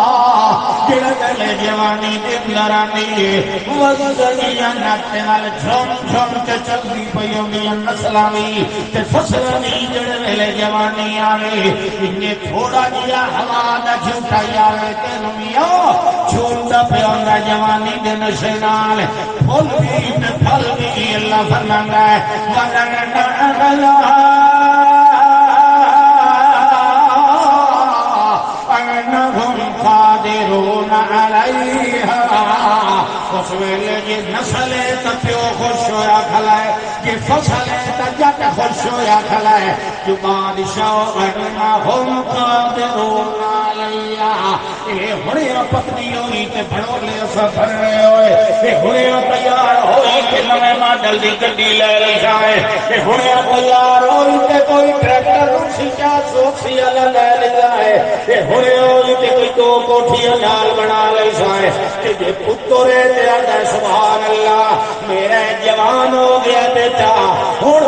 جڑے ویلے جوانی دن لرانی وَزَنِيَنَتِ وَالْجُمْ جُمْ کے چلدی پیوں گیا نسلامی تے فصلانی جڑے ویلے جوانی آوے انہیں تھوڑا جیا ہوا دا جھوٹا آوے تے نمیاں جھوٹا پیونگا جوانی دے نشنال پھل بھی اللہ فرماندا ہے وَلَنَا أَغْلَهَا أَنَّهُمْ قَادِرُونَ عَلَيْهَا اس ویلے جی نسل تپیو خوش ہویا کھلائے جی فصل تجت خوش ہویا کھلائے جو بادشاہ انہم قادرون علیہ یہ ہڑیاں پتنی ہوئی تے بھڑو لے سفر رہے ہوئے یہ ہڑیاں تیار ہوئی کہ نمیں ماڈل دی گڈی لے لے جائے یہ ہڑیاں تیار ہوئی تے کوئی ٹریکٹر سچا سوکسی اللہ لے لے جائے یہ ہڑیاں ہوئی تے کوئی دو کوٹھیاں نال بنا لے جائے کہ جے پترے سبحان اللہ میرا جوان ہو گیا بیٹا ہوں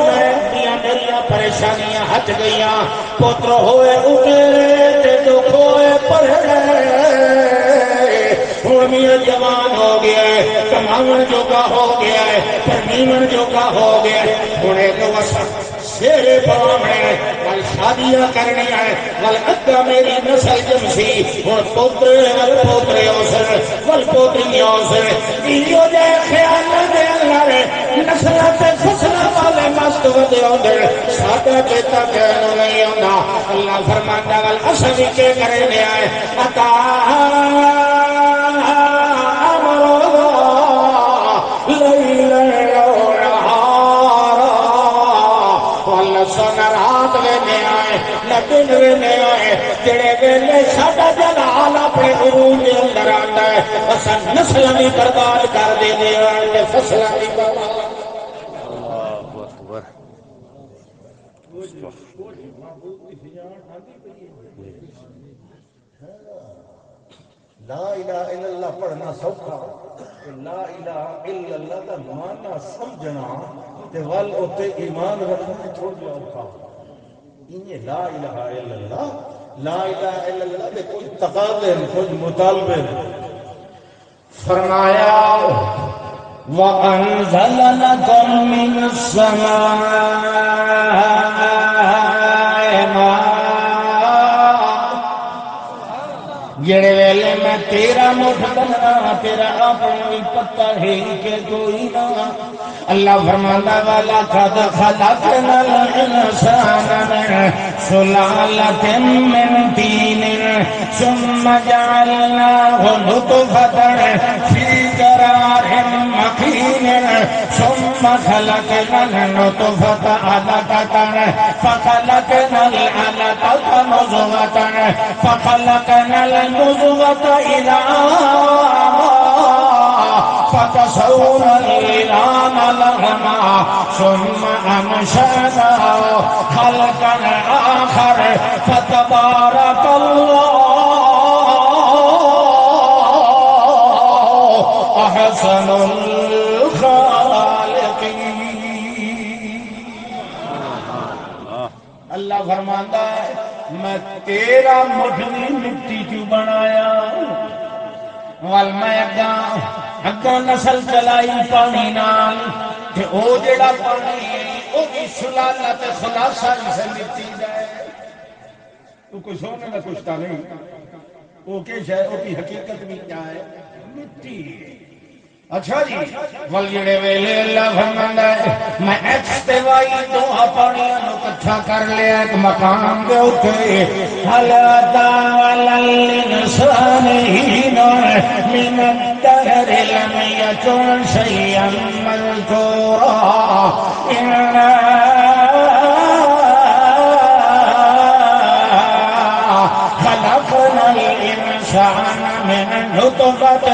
میرا پریشانیاں ہٹ گئیاں پتر ہوئے اٹھے تے دکھ ہوئے پڑھے ہوں میرا جوان ہو گیا ہے کماون جوگا ہو گیا ہے پرنیون جوگا ہو گیا ہے ہوں ایک وسط شیرے پڑھنے وال شادیاں کرنی ہے وال اگا میری نسل جمسی ہوں پوترے وال پوترے اوسر وال پوتری اوسر ایو جے خیال دے اللہ نسل تے فصل والے مست ودے ہوندے ساڈا بیٹا کہنو نہیں ہوندا اللہ فرماندا وال اصل کے کرنے آئے عطا امر لیل رات لینے آئے لدن لینے آئے جڑے ویلے ساڈا جلال اپنے عروج دے اندر آتا ہے اساں نسل بھی برباد کر دینے آئے تے فصل بھی برباد اللہ اکبر لا الہ الا اللہ پڑھنا سوکھا لا الہ الا اللہ کا معنی سمجھنا تے ول اوتے ایمان رکھنا تھوڑا اوکھا انہیں لا الہ الا اللہ لا الہ الا اللہ دے کوئی تقاضے کوئی مطالبے فرمایا وَأَنزَلَ لَكُم مِّنَ السَّمَاءِ مَاءً جڑے ویلے میں تیرا مٹھ بننا تیرا اپنی پتہ ہے کہ کوئی نہ اللہ فرماندا والا قد خلقنا الانسان من سلالة من طين ثم جعلناه نطفة في قرار مكين ثم خلقنا النطفة علقة فخلقنا العلقة مضغة فخلقنا المضغة عظاما فكسونا العظام لهما ثم أنشأناه خلقا آخر فتبارك الله أحسن الخالقين. اللہ فرماتا ہے میں تیرا مٹھنی مٹی کیوں بنایا وال میں اگاں نسل چلائی پانی نال کہ او جڑا پانی او کی سلالت خلاصہ سے مٹی جائے. تو کوئی سونے کا کچھ تھا نہیں وہ کیا ہے وہ کی حقیقت بھی کیا ہے مٹی. اچھا جی ولیڑے ویلے اللہ فرماندا ہے میں ایکس تے وائی دو پانیاں نو اکٹھا کر لیا ایک مقام دے اوتے حل تعال الانسان حين من الدهر لم يكن شيئا مذكورا إنا خلقنا الإنسان من نطفة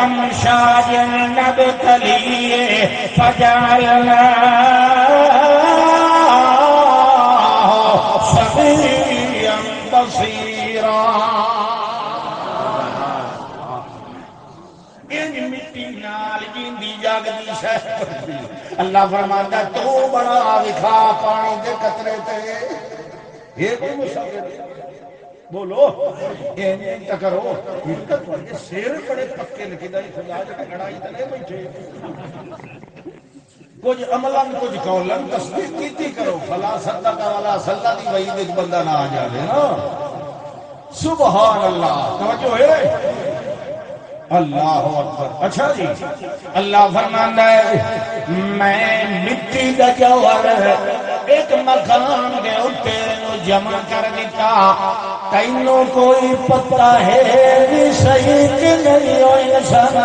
أمشاج نبتليه فجعلناه سميعا بصيرا. مٹی نال جیندی جاگدی شے اللہ فرماتا تو بڑا وکھا پانی دے قطرے تے یہ کوئی مشابہ بولو یہ کرو شیر بڑے پکے لکھی دا خدا جڑا لڑائی تے نہیں بیٹھے کچھ عملاً کچھ قولاً تصدیق کیتی کرو فلا صدق والا صلی دی وحید وچ بندہ نہ آ جاوے نا. سبحان اللہ توجہ ہے اللہ اکبر. اچھا جی اللہ فرماندا ہے میں مٹی دا جوہر ایک مقام دے اوتے جمع کر دیتا تینوں کوئی پتہ ہے بھی صحیح کہ نہیں ہو انسان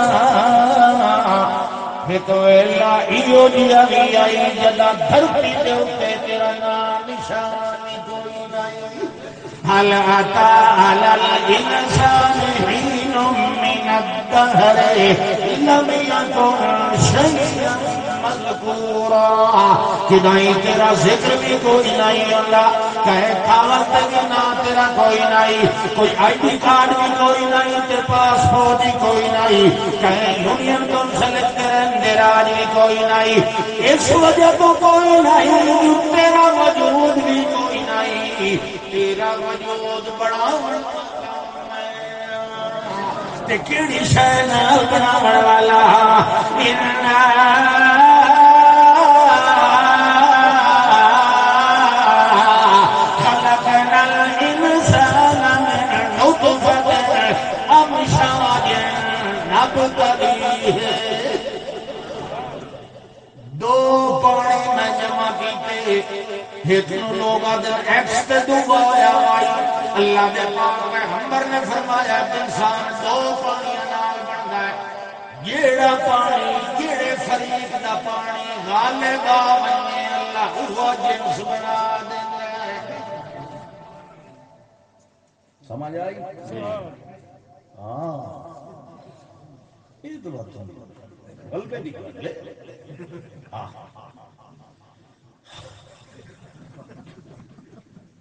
پھر تو اللہ ایو جیا بھی آئی جدا دھرتی دے اوتے تیرا نام نشانی کوئی نہیں. حل اتا علی الانسان حین من الدهر لم يكن شيئا مذکورا. کدائی تیرا ذکر بھی کوئی نہیں اللہ کہے کھاور تک نہ تیرا کوئی نہیں کوئی آئی ڈی کارڈ بھی کوئی نہیں تیرے پاسپورٹ بھی کوئی نہیں کہے یونین کونسل کے راج بھی کوئی نہیں اس وجہ تو کوئی نہیں تیرا وجود بھی کوئی نہیں تیرا وجود بڑا تے کیڑی شے نال بناون والا خلقنا الانسان من نطفة امشاج نبتليه. دو پانی میں جمع کیتے ایک لوگ آدھر ایکس تے دوبایا آئی اللہ دے پاک پیغمبر نے فرمایا انسان دو پانیاں نال بندا ہے جیڑا پانی جیڑے فریق دا پانی غالب آ بنے اللہ وہ جنس بنا دیندا ہے. سمجھ آئی ہاں یہ تو بات ہے غلبے دی گل ہے.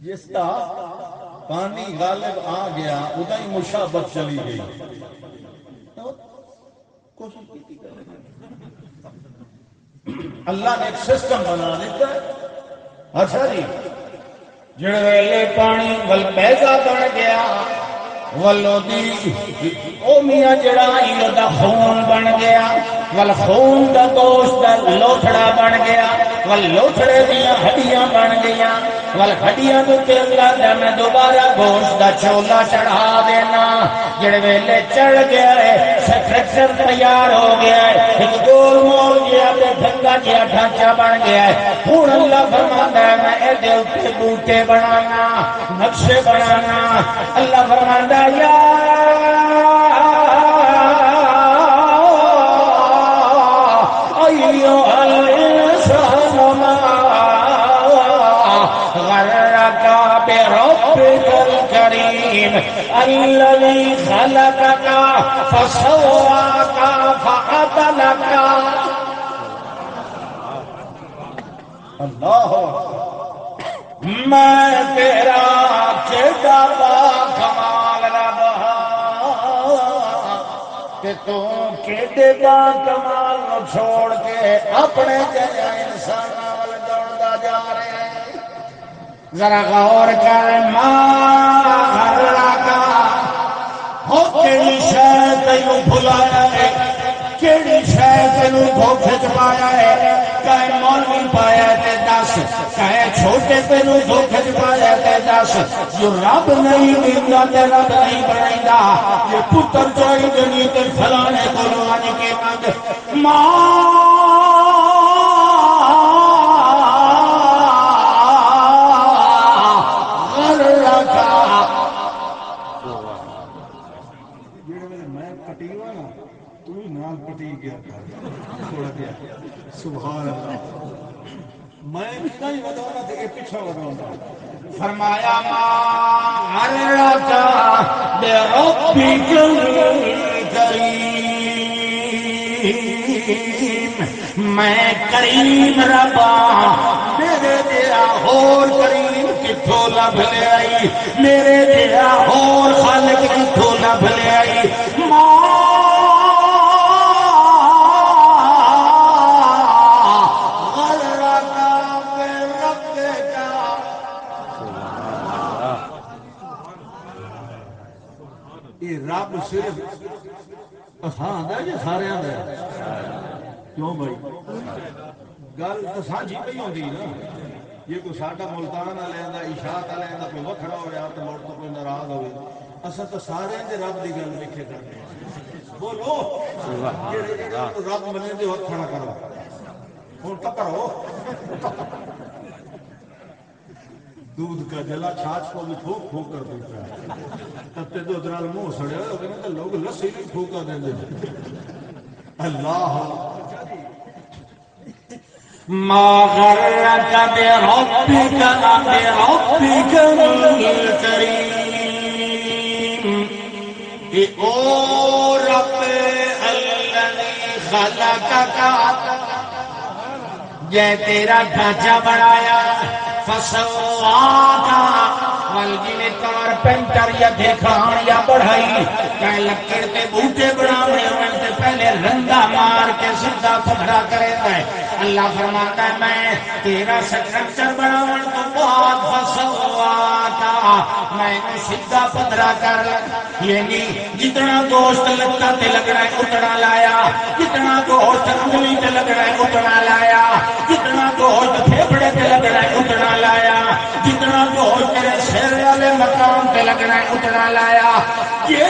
جس کا پانی غالب آ گیا ادا ہی مشابت چلی گئی. اللہ نے ایک سسٹم بنا دیتا ہے. اچھا جی جڑے ویلے پانی ول پیسہ بن گیا ولو دی او میاں جڑا دا خون بن گیا ول خون دا گوشت دا لوتھڑا بن گیا ول لوتھڑے دیاں ہڈیاں بن گیاں ول ہڈیاں تو اللہ دا میں دوبارہ گوشت دا چولا چڑھا دینا. جڑے ویلے چڑھ گیا ہے سٹرکچر تیار ہو گیا ہے ایک گول مول گیا تے ڈھنگا جیا ڈھانچہ بن گیا ہے. ہن اللہ فرماندا ہے میں اے دے اوتے بوٹے بنانا نقشے بنانا. اللہ فرماندا یا ایھا الانسان ما غرک بربک الکریم الذی خلقک فسواک فعدلک. اللہ میں تیرا کیڑا با کمال رب کہ تو کیڑے با کمال نو چھوڑ کے اپنے جیسا انسان وال دوڑدا جا رہے ہیں ذرا غور کر ماں کا ہو کیڑی شے تینوں بھلایا ہے کیڑی شے تینوں دھوکے چ پایا ہے کہے مولوی پایا تے دس کہے چھوٹے تینوں دھوکے چ پایا تے دس جو رب نہیں دیندا تے رب نہیں بنائیدا یہ پتر چاہیے نہیں تے فلانے کولوں آن کے منگ سبحان اللہ میں نہیں بتاؤں تے پیچھے بتاؤں فرمایا مارتا بربک الکریم میں کریم ربا میرے دیا اور کریم کتھوں لب لے آئی میرے دیا اور خالق کتھوں لب لے آئی رب صرف آسان ہے یا سارے کیوں بھائی گل تو سانجی پہ ہوتی نا یہ کوئی ساڈا ملتان والے کا اشاعت والے کا کوئی وکھرا ہوا تو مڑ تو کوئی ناراض ہوئے اصل تو سارے رب کی گل لکھے کرتے ہیں بولو رب منے دے ہاتھ کھڑا کرو ہوں تو کرو دودھ کا جلا چھاچ کو بھی پھونک پھونک کر دیتا ہے تب تے دو درال منہ سڑے ہوئے نا تو لوگ لسی بھی پھونکا دیں دے اللہ ما غرك بربك الكريم او رب الذي خلقك یہ تیرا ڈھانچہ بنایا فسواک ملگی نے کار پینٹر یا دکھان یا بڑھائی کہ لکڑ کے بوٹے بناونے ہوئے سے پہلے رنگا مار کے سیدھا پتھرا کرے ہے اللہ فرماتا ہے میں تیرا سٹرکچر بناون تو بعد فسواتا میں نے سیدھا پتھرا کر یعنی جتنا گوشت لگتا تے لگ رہا ہے اتنا لایا جتنا گوشت انگلی تے لگ رہا ہے اتنا لایا جتنا گوشت پھیپڑے تے لگ رہا ہے اتنا لایا جتنا گوشت تیرے سر والے مقام تے لگ رہا ہے اتنا لایا یہ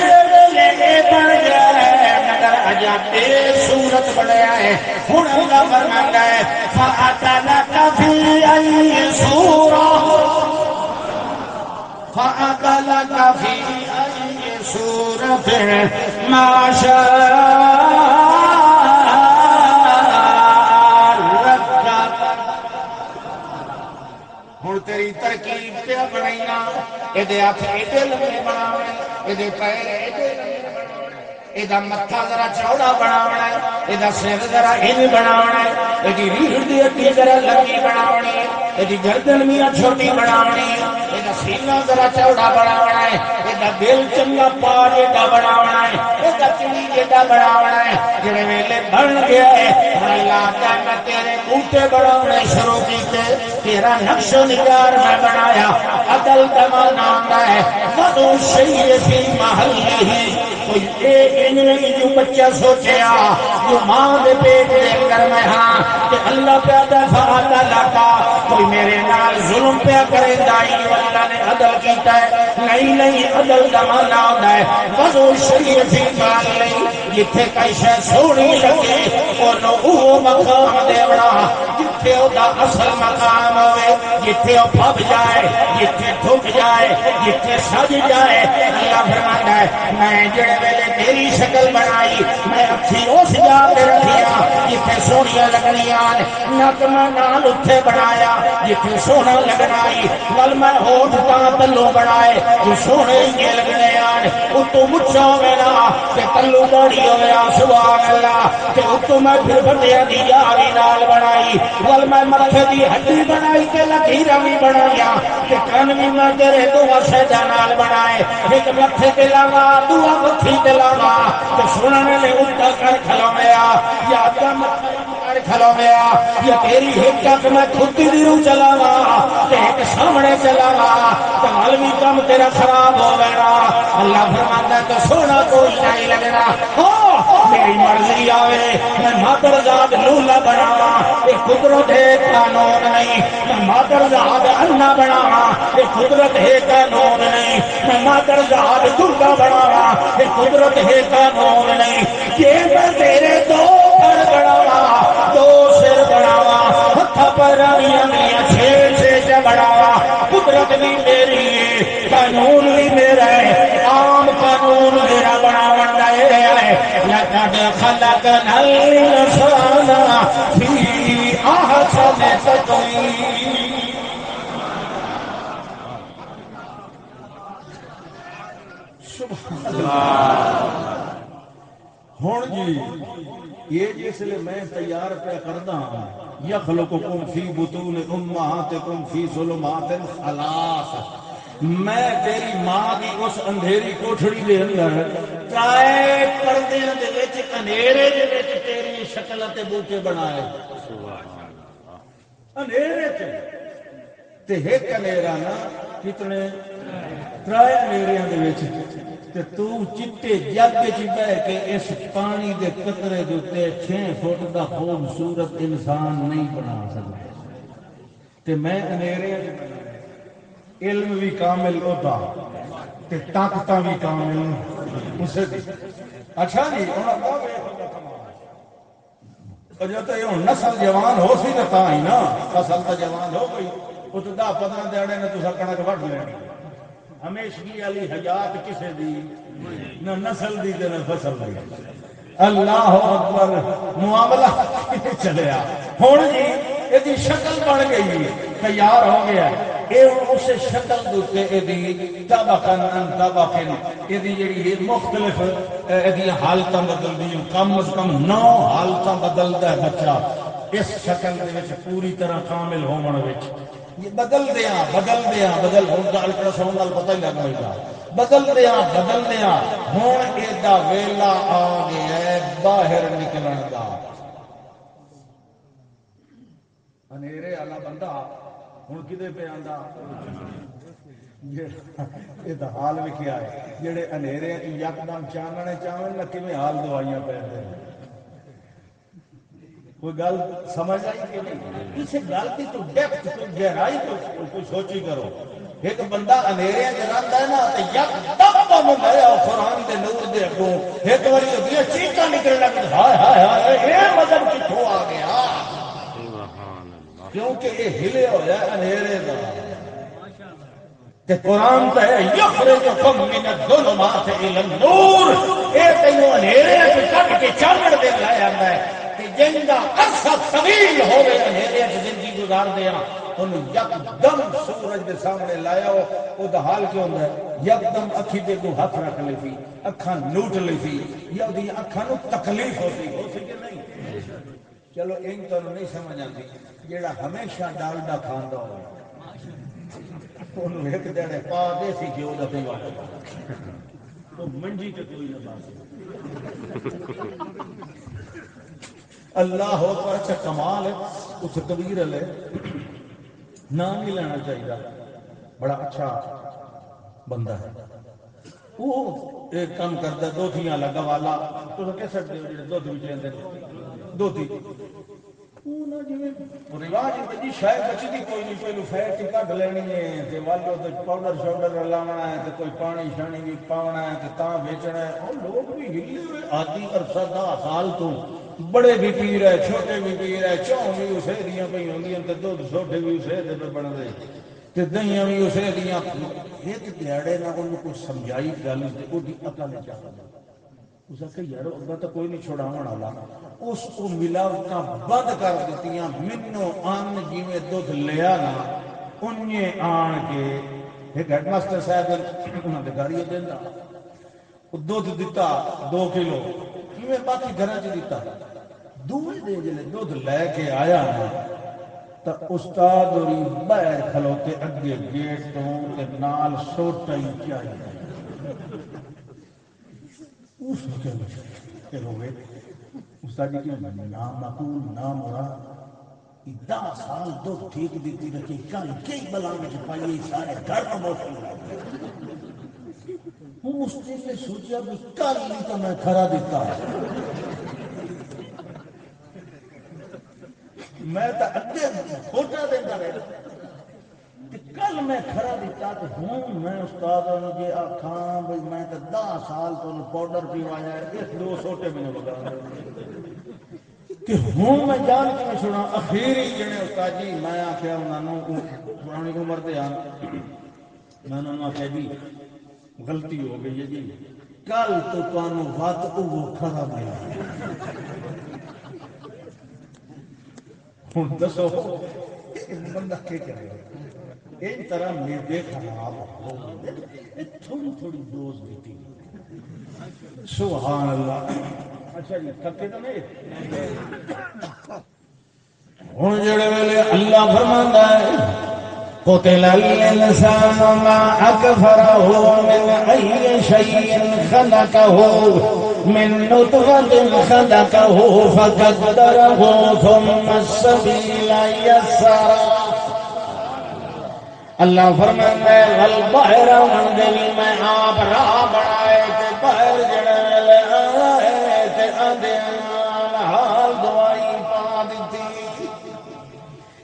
بن گیا ہے مگر اجا بے صورت بنیا ہے ہن اللہ فرماتا ہے فَأَتَلَكَ فِي أَيِّ صُورَةٍ فَأَتَلَكَ فِي أَيِّ صُورَةٍ مَا شَاءَ رَكَّبَكَ ہن تیری ترکیب تے بنائینا اے دے ہاتھ ایڈے لمبے بناونے اے دے پیر ایڈے ایدہ متھا ذرا چوڑا بناونا ہے ایدہ سر ذرا ان بناونا ہے ایدی ریڑھ دی ہڈی ذرا لمبی بناونی ہے ایدی گردن میاں چھوٹی بناونی ہے ایدہ سینہ ذرا چوڑا بناونا ہے ایدہ دل چنگا پار ایڈا بناونا ہے ایدہ چنگی ایڈا بناونا ہے جڑے ویلے بن گیا ہے اللہ تعالیٰ تیرے بوٹے بناونے شروع کیتے تیرا نقش و نگار میں بنایا عدل تمام آندا ہے وَدُو شَيْءٍ فِي مَحَلِّهِ کوئی ایک انہیں جو بچہ سوچیا جو ماں دے پیٹ دے اندر میں ہاں کہ اللہ پیدا فاتا لکا کوئی میرے نال ظلم پہ کرے دائی اللہ نے عدل کیتا ہے نہیں عدل کا مانا ہوتا ہے وضو شریفی مال نہیں جتھے کئی شے سونی لگے وہ مقام دے بڑا جتھے او دا اصل مقام ہوئے جتھے او پھب جائے جتھے ٹھک جائے جتھے سج جائے اللہ فرماتا ہے میں جڑے ویلے تیری شکل بنائی میں اکھی اس جا کے رکھیا جتھے سونیاں لگنیاں نک میں نال اتھے بنایا جتھے سونا لگنائی ول میں ہوٹ تاں تلو بنائے جو سونے یہ لگنے اتو مچھا میرا تے کلو داڑھی ہویا سبحان اللہ تے اتو میں پھر بندیاں دی یاری نال بنائی ول میں متھے دی ہڈی بنائی تے لکیراں وی بنایا تے کان وی میں تیرے دو سیداں نال بنائے ایک متھے تے لاوا دوجا متھی تے لاوا تے سننے نے اٹھا کر کھلویا یا دم کر کھلویا یا تیری ایک اکھ میں کھتی دی رو چلاوا تے ایک سامنے چلاوا تے عالمی کام تیرا خراب ہو گیا اللہ فرماتا ہے تو سونا کوئی نہیں لگنا میری مرضی آوے میں مادر ذات لولا بناوا یہ قدرت ہے قانون نہیں میں مادر ذات انا بناوا یہ قدرت ہے قانون نہیں میں مادر ذات درگا بناوا یہ قدرت ہے قانون نہیں یہ میں تیرے دو پر بناوا دو سر بناوا ہتھ پیراں میاں چھ بناوا قدرت بھی میری ہے قانون بھی میرا ہے عام قانون میرا بناون دا ہے لقد خلقنا الانسان فی احسن تقویم ہوں جی یہ جس لئے میں تیار پہ کردا ہوں یخلقکم فی بطون امہاتکم فی ظلمات ثلاث میں تیری ماں دی اس اندھیری کوٹھڑی دے اندر ترائے پردیاں دے وچ اندھیرے دے وچ تیری شکل تے بوٹے بنائے اندھیرے تے ایک اندھیرا نا کتنے ترائے اندھیریاں دے وچ تے تو چٹے جگ وچ بیٹھ کے اس پانی دے قطرے دے تے 6 فٹ دا خوبصورت انسان نہیں بنا سکتا تے میں اندھیرے علم بھی کامل ہوتا تے طاقتاں بھی کامل اسے دی اچھا جی جب یہ نسل جوان ہو سی تو ہی نا فصل تو جوان ہو گئی وہ تو 10-15 دینے نے تو کنک وڈ لینی ہمیشگی والی حیات کسے دی نہ نسل دی تے نہ فصل دی اللہ اکبر معاملہ چلیا ہن جی یہ شکل بن گئی تیار ہو گیا یہ اس شکل دوتے یہ طبقن ان طبقن یہ جڑی مختلف یہ حالتاں بدل دی کم از کم 9 حالتاں بدلدا ہے بچہ اس شکل دے وچ پوری طرح کامل ہون وچ یہ بدل دیا بدل ہوں الٹرا ساؤنڈ نال پتہ ہی لگ گا بدل دیا ہوں ایڈا ویلا آ گیا ہے باہر نکلن دا انیرے والا بندہ ہوں کدے پہ آندا یہ حال بھی کیا ہے جڑے انیرے یکدم چاننے چاہن نہ کیویں حال دوائیاں پہ کوئی گل سمجھ آئی کہ نہیں اس گل کی تو ڈیپتھ تو گہرائی تو سوچی کرو ایک بندہ اندھیرے جلانا ہے نا تو یکدم نیا قرآن دے نور دے اگوں ایک باری ہوتی چیخاں نکلنے لگی ہائے ہائے ہائے یہ مذہب کتوں آ گیا کیونکہ یہ ہلے ہوا اندھیرے کا قرآن تو ہے یخرجکم من الظلمات الی النور یہ تینوں اندھیرے سے کٹ کے چانن دے لایا ہے جنگا عرصہ طویل ہوئے اندھیرے زندگی گزار دیا انہوں یکدم سورج دے سامنے لایا وہ دا حال کیوں ہوتا ہے یکدم اکھی دے کو ہاتھ رکھ لی تھی اکھاں لوٹ لی تھی یا دی اکھاں نو تکلیف ہوتی کہ نہیں چلو ان تو نہیں سمجھ آتی جیڑا ہمیشہ ڈالڈا کھاندا ہوئے انہوں ایک دیڑے پا دے سی کہ وہ دا پی واقع تو منجی کے کوئی نہ بات اللہ اکبر اچھا کمال ہے اس کبیر ہے نام نہیں لینا چاہیے بڑا اچھا بندہ ہے وہ ایک کام کرتا ہے دو تھیاں لگا والا تو کہہ سکتے ہو جی دو تھی لیندے دو تھی رواج جی شاید بچی دی کوئی نہیں پہلو فیٹ ہی کٹ لینی ہے تے والو تے پاؤڈر شاؤڈر لاونا ہے تے کوئی پانی شانی بھی پاونا ہے تے تاں بیچنا ہے اور لوگ بھی ہلے ہوئے آدھی عرصہ 10 سال تو بڑے بھی پی رہے چھوٹے بھی پی رہے چون بھی اسے دیاں پہ ہوندیاں تے دودھ سوڈے بھی اسے دے پہ بن دے تے دہیاں بھی اسے دیاں ایک دیہڑے نہ انہوں کچھ سمجھائی گل تے وہ دی عقل نہیں چاہتا اس کہ یار اگا تو کوئی نہیں چھوڑاون والا اس کو ملاوٹاں بند کر دتیاں منو ان جویں دودھ لیا نا انہیں آن کے ایک ہیڈ ماسٹر صاحب انہاں دے گاڑی دیندا دودھ دیتا 2 کلو کیویں باقی گھراں چ دیتا دوویں دے جلے دودھ لے کے آیا نا تا استاد ہوری باہر کھلوتے اگے گیٹ تو تے نال سوٹا ہی چاہیے اس کے ہوئے استاد جی کی نام معقول نام ہو رہا 10 سال دودھ ٹھیک دیتی رکھی کئی بلا میں پائیے سارے گھر میں موسم ہوں اس نے سوچا بھی کل نہیں تو میں کھرا دیتا میں تو اگے کھوٹا دیتا رہا کل میں کھرا دیتا تو ہوں میں استاد نے آخاں بھائی میں تو 10 سال تو پاؤڈر پیوایا اس 2 سوٹے میں لگا کہ ہوں میں جان کے میں سنا اخیری جنے استاد جی میں آخیا انہوں پرانی عمر دے آن میں انہوں نے آخیا جی غلطی ہو گئی ہے جی کل تو تانوں وقت وہ کھڑا ملا ہوں دسو بندہ کیا کرے ایک طرح میرے خراب ہو تھوڑی تھوڑی ڈوز دیتی سبحان اللہ اچھا جی تھکے تو نہیں ہوں جڑے ویلے اللہ فرماندا ہے قتل الانسان ما اكفره من اي شيء خلقه من نطفة خلقه فقدره ثم السبيل يسره اللہ فرماندا ہے والبحر والدل میں آپ راہ بنائے تے بحر جڑے لے آئے تے آدھے حال دوائی پا دیتی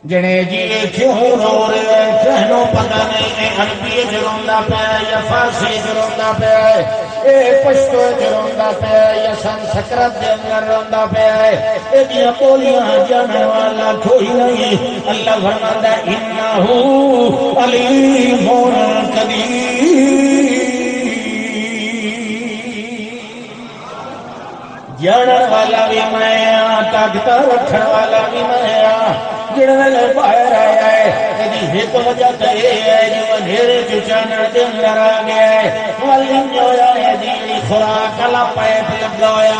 جنے جی کیوں رو رہے کہنو پتہ نہیں اے عربی جروندا پیا یا فارسی جروندا پیا اے پشتو جروندا پیا یا سنسکرت دے اندر روندا پیا اے دی بولیاں جاننے والا کوئی نہیں اللہ فرماندا ہے انہ علیم قدیر جانن والا بھی میں طاقت رکھن والا بھی میں جڑے باہر آیا ہے یہ ایک وجہ تو یہ ہے جو اندھیرے جو چانن دے اندر آ گیا ہے والی جو ہے دی خوراک لا پیپ لگایا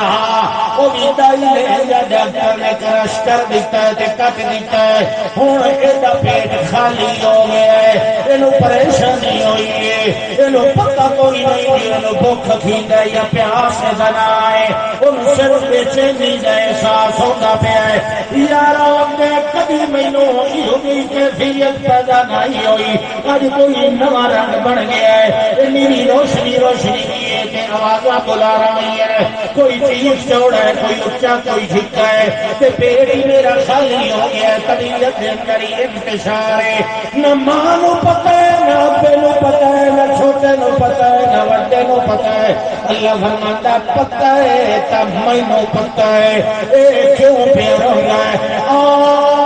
وہ بھی دائی لے جا ڈاکٹر نے کرش کر دیتا ہے تے کٹ دیتا ہے ہوں ایڈا پیٹ خالی ہو گیا ہے اینو پریشانی ہوئی ہے اینو پتہ کوئی نہیں کہ اینو بھوک کھیندا ہے یا پیاس نہ آئے اونوں صرف بے چینی دا احساس ہوندا پیا ہے یارا میں کبھی مینوں یہ کیفیت پیدا نہیں ہوئی اج کوئی نواں رنگ بن گیا ہے میری روشنی روشنی کی ہے کہ آوازاں بلا رہی ہے کوئی چیز چوڑا ہے کوئی اونچا کوئی جھکا ہے تے پیٹ ہی میرا خالی ہو گیا ہے طبیعت کے اندر ہی انتشار ہے نہ ماں نو پتہ ہے نہ ابے نو پتہ ہے نہ چھوٹے نو پتہ ہے نہ وڈے نو پتہ ہے اللہ فرماتا پتہ ہے تب مینوں پتہ ہے اے کیوں پیا رہنا ہے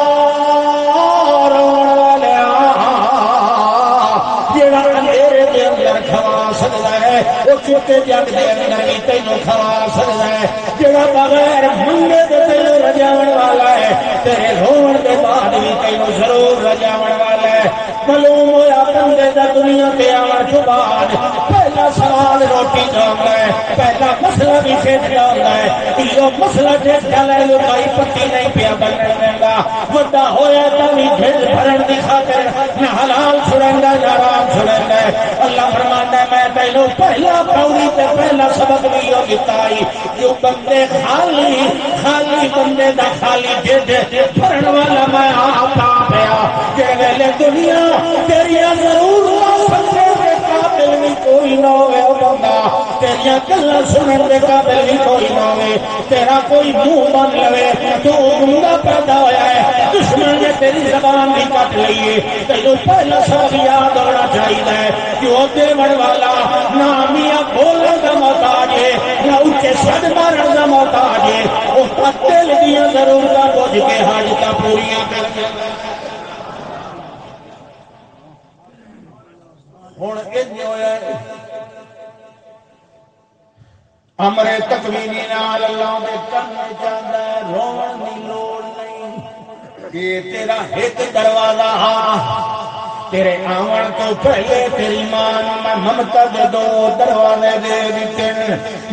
کھوا سکتا ہے وہ چوٹے جگ دے اندر بھی تینوں کھوا سکتا ہے جڑا بغیر منگے دے تینوں رجاون والا ہے تیرے رون دے بعد بھی تینوں ضرور رجاون والا ہے معلوم ہویا بندے دا دنیا تے آون تو بعد پہلا سوال روٹی جاندا ہے پہلا مسئلہ بھی پھیٹ جاندا ہے یہ مسئلہ ٹھیک چلے لوکائی پٹی نہیں پیا بننے دیندا وڈا ہویا تے بھی ڈھل بھرن دی خاطر نہ حلال چھڑندا نہ حرام چھڑندا اللہ فرماتا ہے میں تینوں پہلا پوری تے پہلا سبق بھی ہو گتائی جو بندے خالی بندے دا خالی ڈھڈ بھرن والا میں آپ پیا کہ ویلے دنیا تیریاں ضرور سمجھے دے قابل بھی کوئی نہ ہوئے بندہ تیریاں گلاں سنن دے قابل بھی کوئی نہ ہوئے تیرا کوئی منہ بن لوے تو گنگا پیدا ہویا ہے دشمن نے تیری زبان بھی کٹ لئیے تینوں پہلا سبق یاد ہونا چاہیے کہ وہ دیوڑ والا نہ میاں بولنے کا محتاج ہے نہ اونچے سد مارن کا محتاج ہے وہ پتے لگیاں ضرورتاں بوجھ کے حاجتاں پوریاں کر کے ہن انج ہویا امر تکوینی نال اللہ دے کرنے چاہندا ہے رون دی لوڑ نہیں کہ تیرا ایک دروازہ تیرے آون تو پہلے تیری ماں میں ممتا دے دو دروازے دے دیتے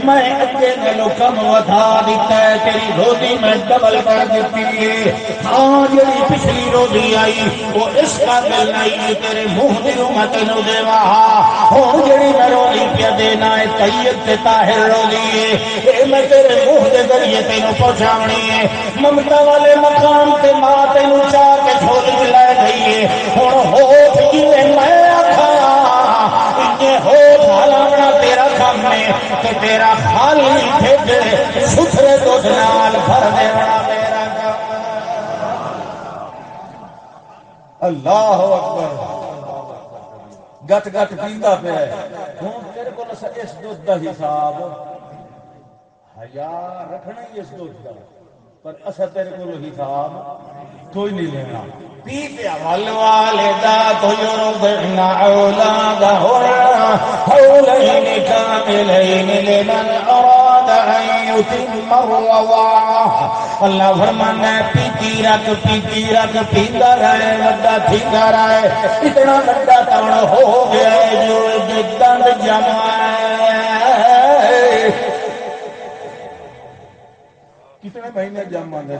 میں اگے نلو کم ودا دیتا ہے تیری روزی میں ڈبل کر دیتی ہے ہاں جڑی پچھلی روزی آئی وہ اس کا دل نہیں تیرے منہ دی امت نو دیوا ہوں جڑی میں روزی پیا دینا ہے طیب تے طاہر روزی ہے اے میں تیرے منہ دے ذریعے تینوں پہنچاونی ہے ممتا والے مقام تے ماں تینوں چاہ کے جھولی لے گئی ہے ہن ہو میں آکھا یہ ہو بھالاونا تیرا کام ہے کہ تیرا خالی بھیجے ستھرے دودھ نال بھر دینا میرا کام اللہ اکبر گٹ گٹ پیندا پیا ہوں تیرے کول اس دودھ دا حساب حیا رکھنا ہی اس دودھ دا پر اسا تیرے کول حساب کوئی نہیں لینا پی پیا والوالدہ تو یرضعن اولادہن حولین کاملین لمن اراد ان یتم الرضاعہ اللہ فرمانا ہے پیتی رکھ پیندا رہے وڈا تھیندا رہے اتنا وڈا تون ہو گیا ہے جو دند جمع ہے کتنے مہینے جمع دے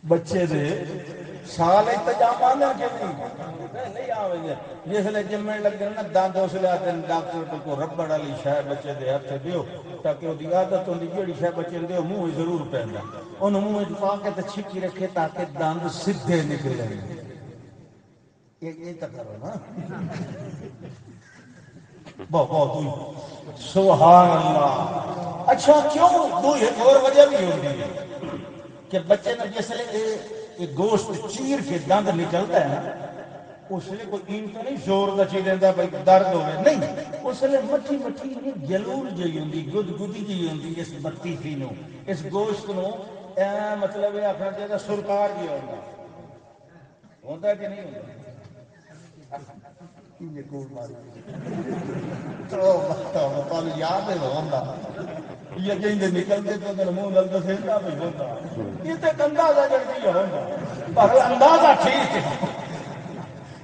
بچے دے سال انتظام آنا کہ نہیں آویں گے جس لئے جمعے لگ گئے نا داند اس لئے آتے ہیں ڈاکٹر کو ربڑ والی شاہ بچے دے ہاتھ دیو تاکہ وہ دی عادت ہوندی جیڑی شاہ بچے دیو منہ ضرور پہندا انہوں منہ پا کے تے چھکی رکھے تاکہ داند سدھے نکلیں یہ تک کرو نا بہت سبحان اللہ اچھا کیوں دو ایک اور وجہ بھی ہوتی ہے کہ بچے نے جس لئے گوشت چیر کے دند نکلتا ہے نا اس لئے کوئی این تو نہیں زور دا چی دیندہ بھائی درد ہوئے نہیں اس لئے مٹھی جلول جئی ہوندی گد گدی جئی ہوندی اس بتی تھی نو اس گوشت نو مطلب ہے اپنا جیسا سرکار جی ہوندہ ہے کہ نہیں ہوندہ یہ کوڑ ماری تو یاد ہے ہوندہ یہ کہیں دے نکل دے تو اگر منہ لگتا سیدھا بھی ہوتا یہ تو اندازہ جڑتی ہوتا پر اندازہ ٹھیک ہے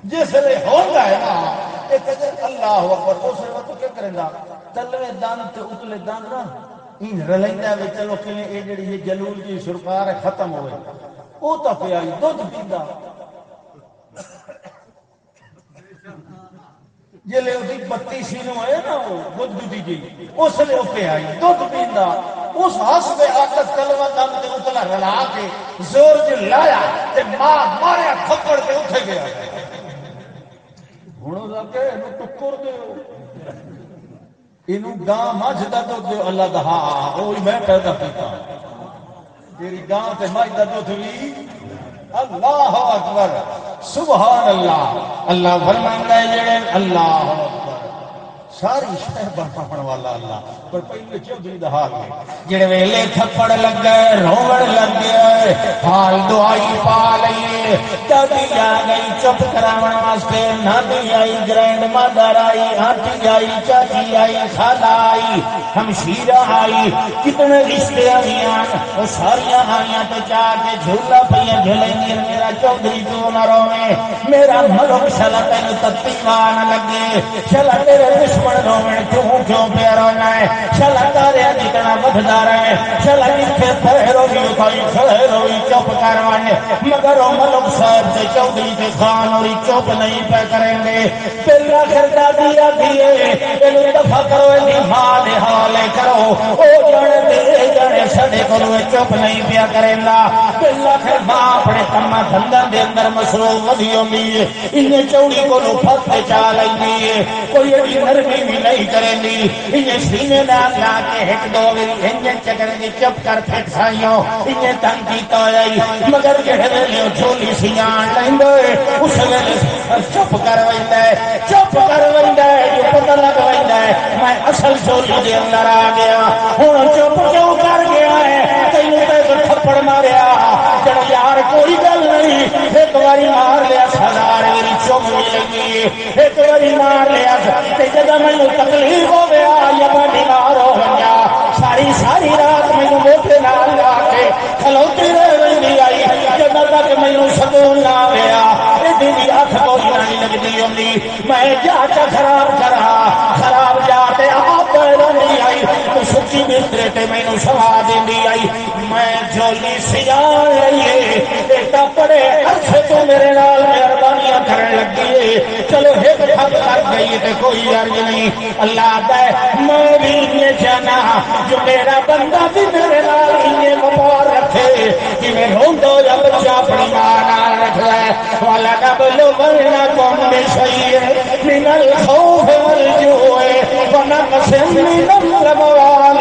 جس لئے ہوتا ہے نا ایک اللہ اکبر اس وقت کیا کریں گا تلوے دان تے اتلے دان نا این رلائندہ ہے چلو کلیں اے جڑی یہ جلول جی سرکار ہے ختم ہوئے او تا پہ آئی دودھ پیندہ یہ لے اسی بتی سینوں ہے نا وہ گد گدی جی اس لے پہ آئی دودھ پیندہ اس حسب عادت کلمہ دم تے اتلا رلا کے زور جو لایا تے ماریا کھپڑ کے اٹھے گیا ہونوں لگے انہوں ٹکر دے انہوں گاں مجھ دا دودھ دے اللہ دا ہاں وہی میں پیدا پیتا تیری گاں تے مجھ دا دودھ بھی اللہ اکبر سبحان اللہ اللہ فرماندا ہے جڑے اللہ اکبر ساری شہ بڑھن والا اللہ پر پہلے چودھری دا حال ہے جڑے ویلے تھپڑ لگ گئے روڑ لگ گئے حال دعائی پا لئیے دادی آ گئی چپ کراون واسطے نانی آئی گرینڈ مادر آئی آنٹی آئی چاچی آئی خالہ آئی ہمشیرہ آئی کتنے رشتے آئیاں وہ ساریاں آئیاں تو چاہ کے جھولا پہیاں جھولیں میرا چودھری تو نہ روے میرا ملک شلا تینو تتیوان لگے شلا تیرے دشمن رومن کیوں پہ رونا ہے شلا تارے جتنا بدھدار ہے شلا جتھے پہرو بھی کوئی خیرو بھی چپ کروانے مگر وہ ملک صاحب سے چودھری کے خان اور چپ نہیں پہ کریں گے پہلا خردہ دیا دیئے انہوں دفع کرو انہی مال حالے کرو او جانے سڑے کو چپ نہیں پیا کریں گا پہلا خر ماں اپنے کمہ دھندن دے اندر مصروف ودیوں بھی انہیں چوڑی کو پھت چال آئی کوئی ایڈی نرمی بھی نہیں کریں گی انہیں سینے نہ لا کے ہٹ دو گی انہیں چکر گی چپ کر پھٹ سائیوں انہیں تنگی تو آئی مگر جہرے لیو جھولی سیان لائیں گے اس ویلے چپ کر ویندہ ہے جو پتہ لگ ویندہ ہے میں اصل جھولی دے اندر آ گیا ہوں چپ کیوں کر گیا ہے تینوں تے تھپڑ ماریا جڑا یار کوئی گل نہیں ایک باری مار لیا سزار میری چپ بھی لگی ایک باری مار لیا تے جگہ میں تکلیف ہو گیا یا میں بیمار ہو گیا ساری رات میں موٹے نال کلوتی رہ رہی آئی جب تک مینوں سکون نہ آیا ایڈی اکھ کوئی نہیں لگدی ہوندی میں جا کے خراب جا کے آپ نہیں آئی تو سچی بسترے تے مینوں سوا دیندی آئی میں جھولی سجا لئیے بیٹا بڑے عرصے تو میرے نال مہربانیاں کرن لگی ہے چلو ایک حق کر گئی تے کوئی عرض نہیں اللہ دے میں بھی یہ جانا جو میرا بندہ بھی میرے نال یہ وفا رکھے کہ میں روندو یا بچہ اپنی ماں نال رکھدا ہے والا نبلونکم بشیء من الخوف والجوع ونقص من الاموال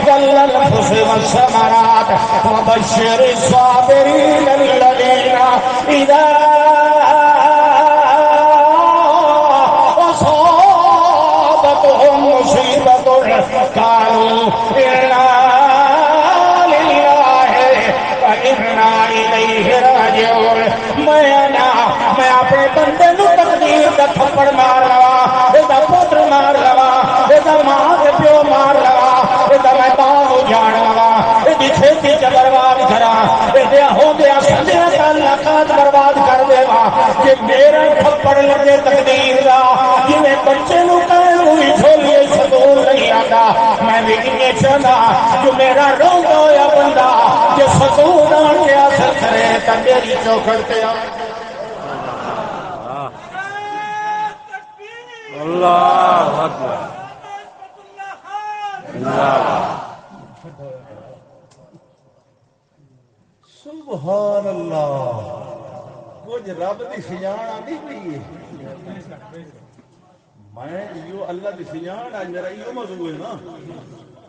والانفس والثمرات وبشر الصابرين الذين اذا قالوا إنا لله وإنا إليه راجعون میں اپنے بندے نو تقدیر دا تھپڑ مار لوا ادا پتر مار لوا ادا ماں دے پیو مار لوا ادا میں باغ اجاڑ لوا ادی کھیتی چ برباد کرا ادیا ہو گیا سجے تعلقات برباد کر دیوا کہ میرا تھپڑ لگے تقدیر دا جویں بچے نو کہے ہوئی جھولی سکون نہیں آتا میں بھی یہ چاہتا جو میرا روندا ہویا بندہ جو سکون آن کے اثر کرے تا میری چوکھٹ تے اللہ اکبر سبحان اللہ کچھ رب دی سجان آتی پئی ہے میں یہ اللہ دی سجان آج میرا یہ موضوع ہے نا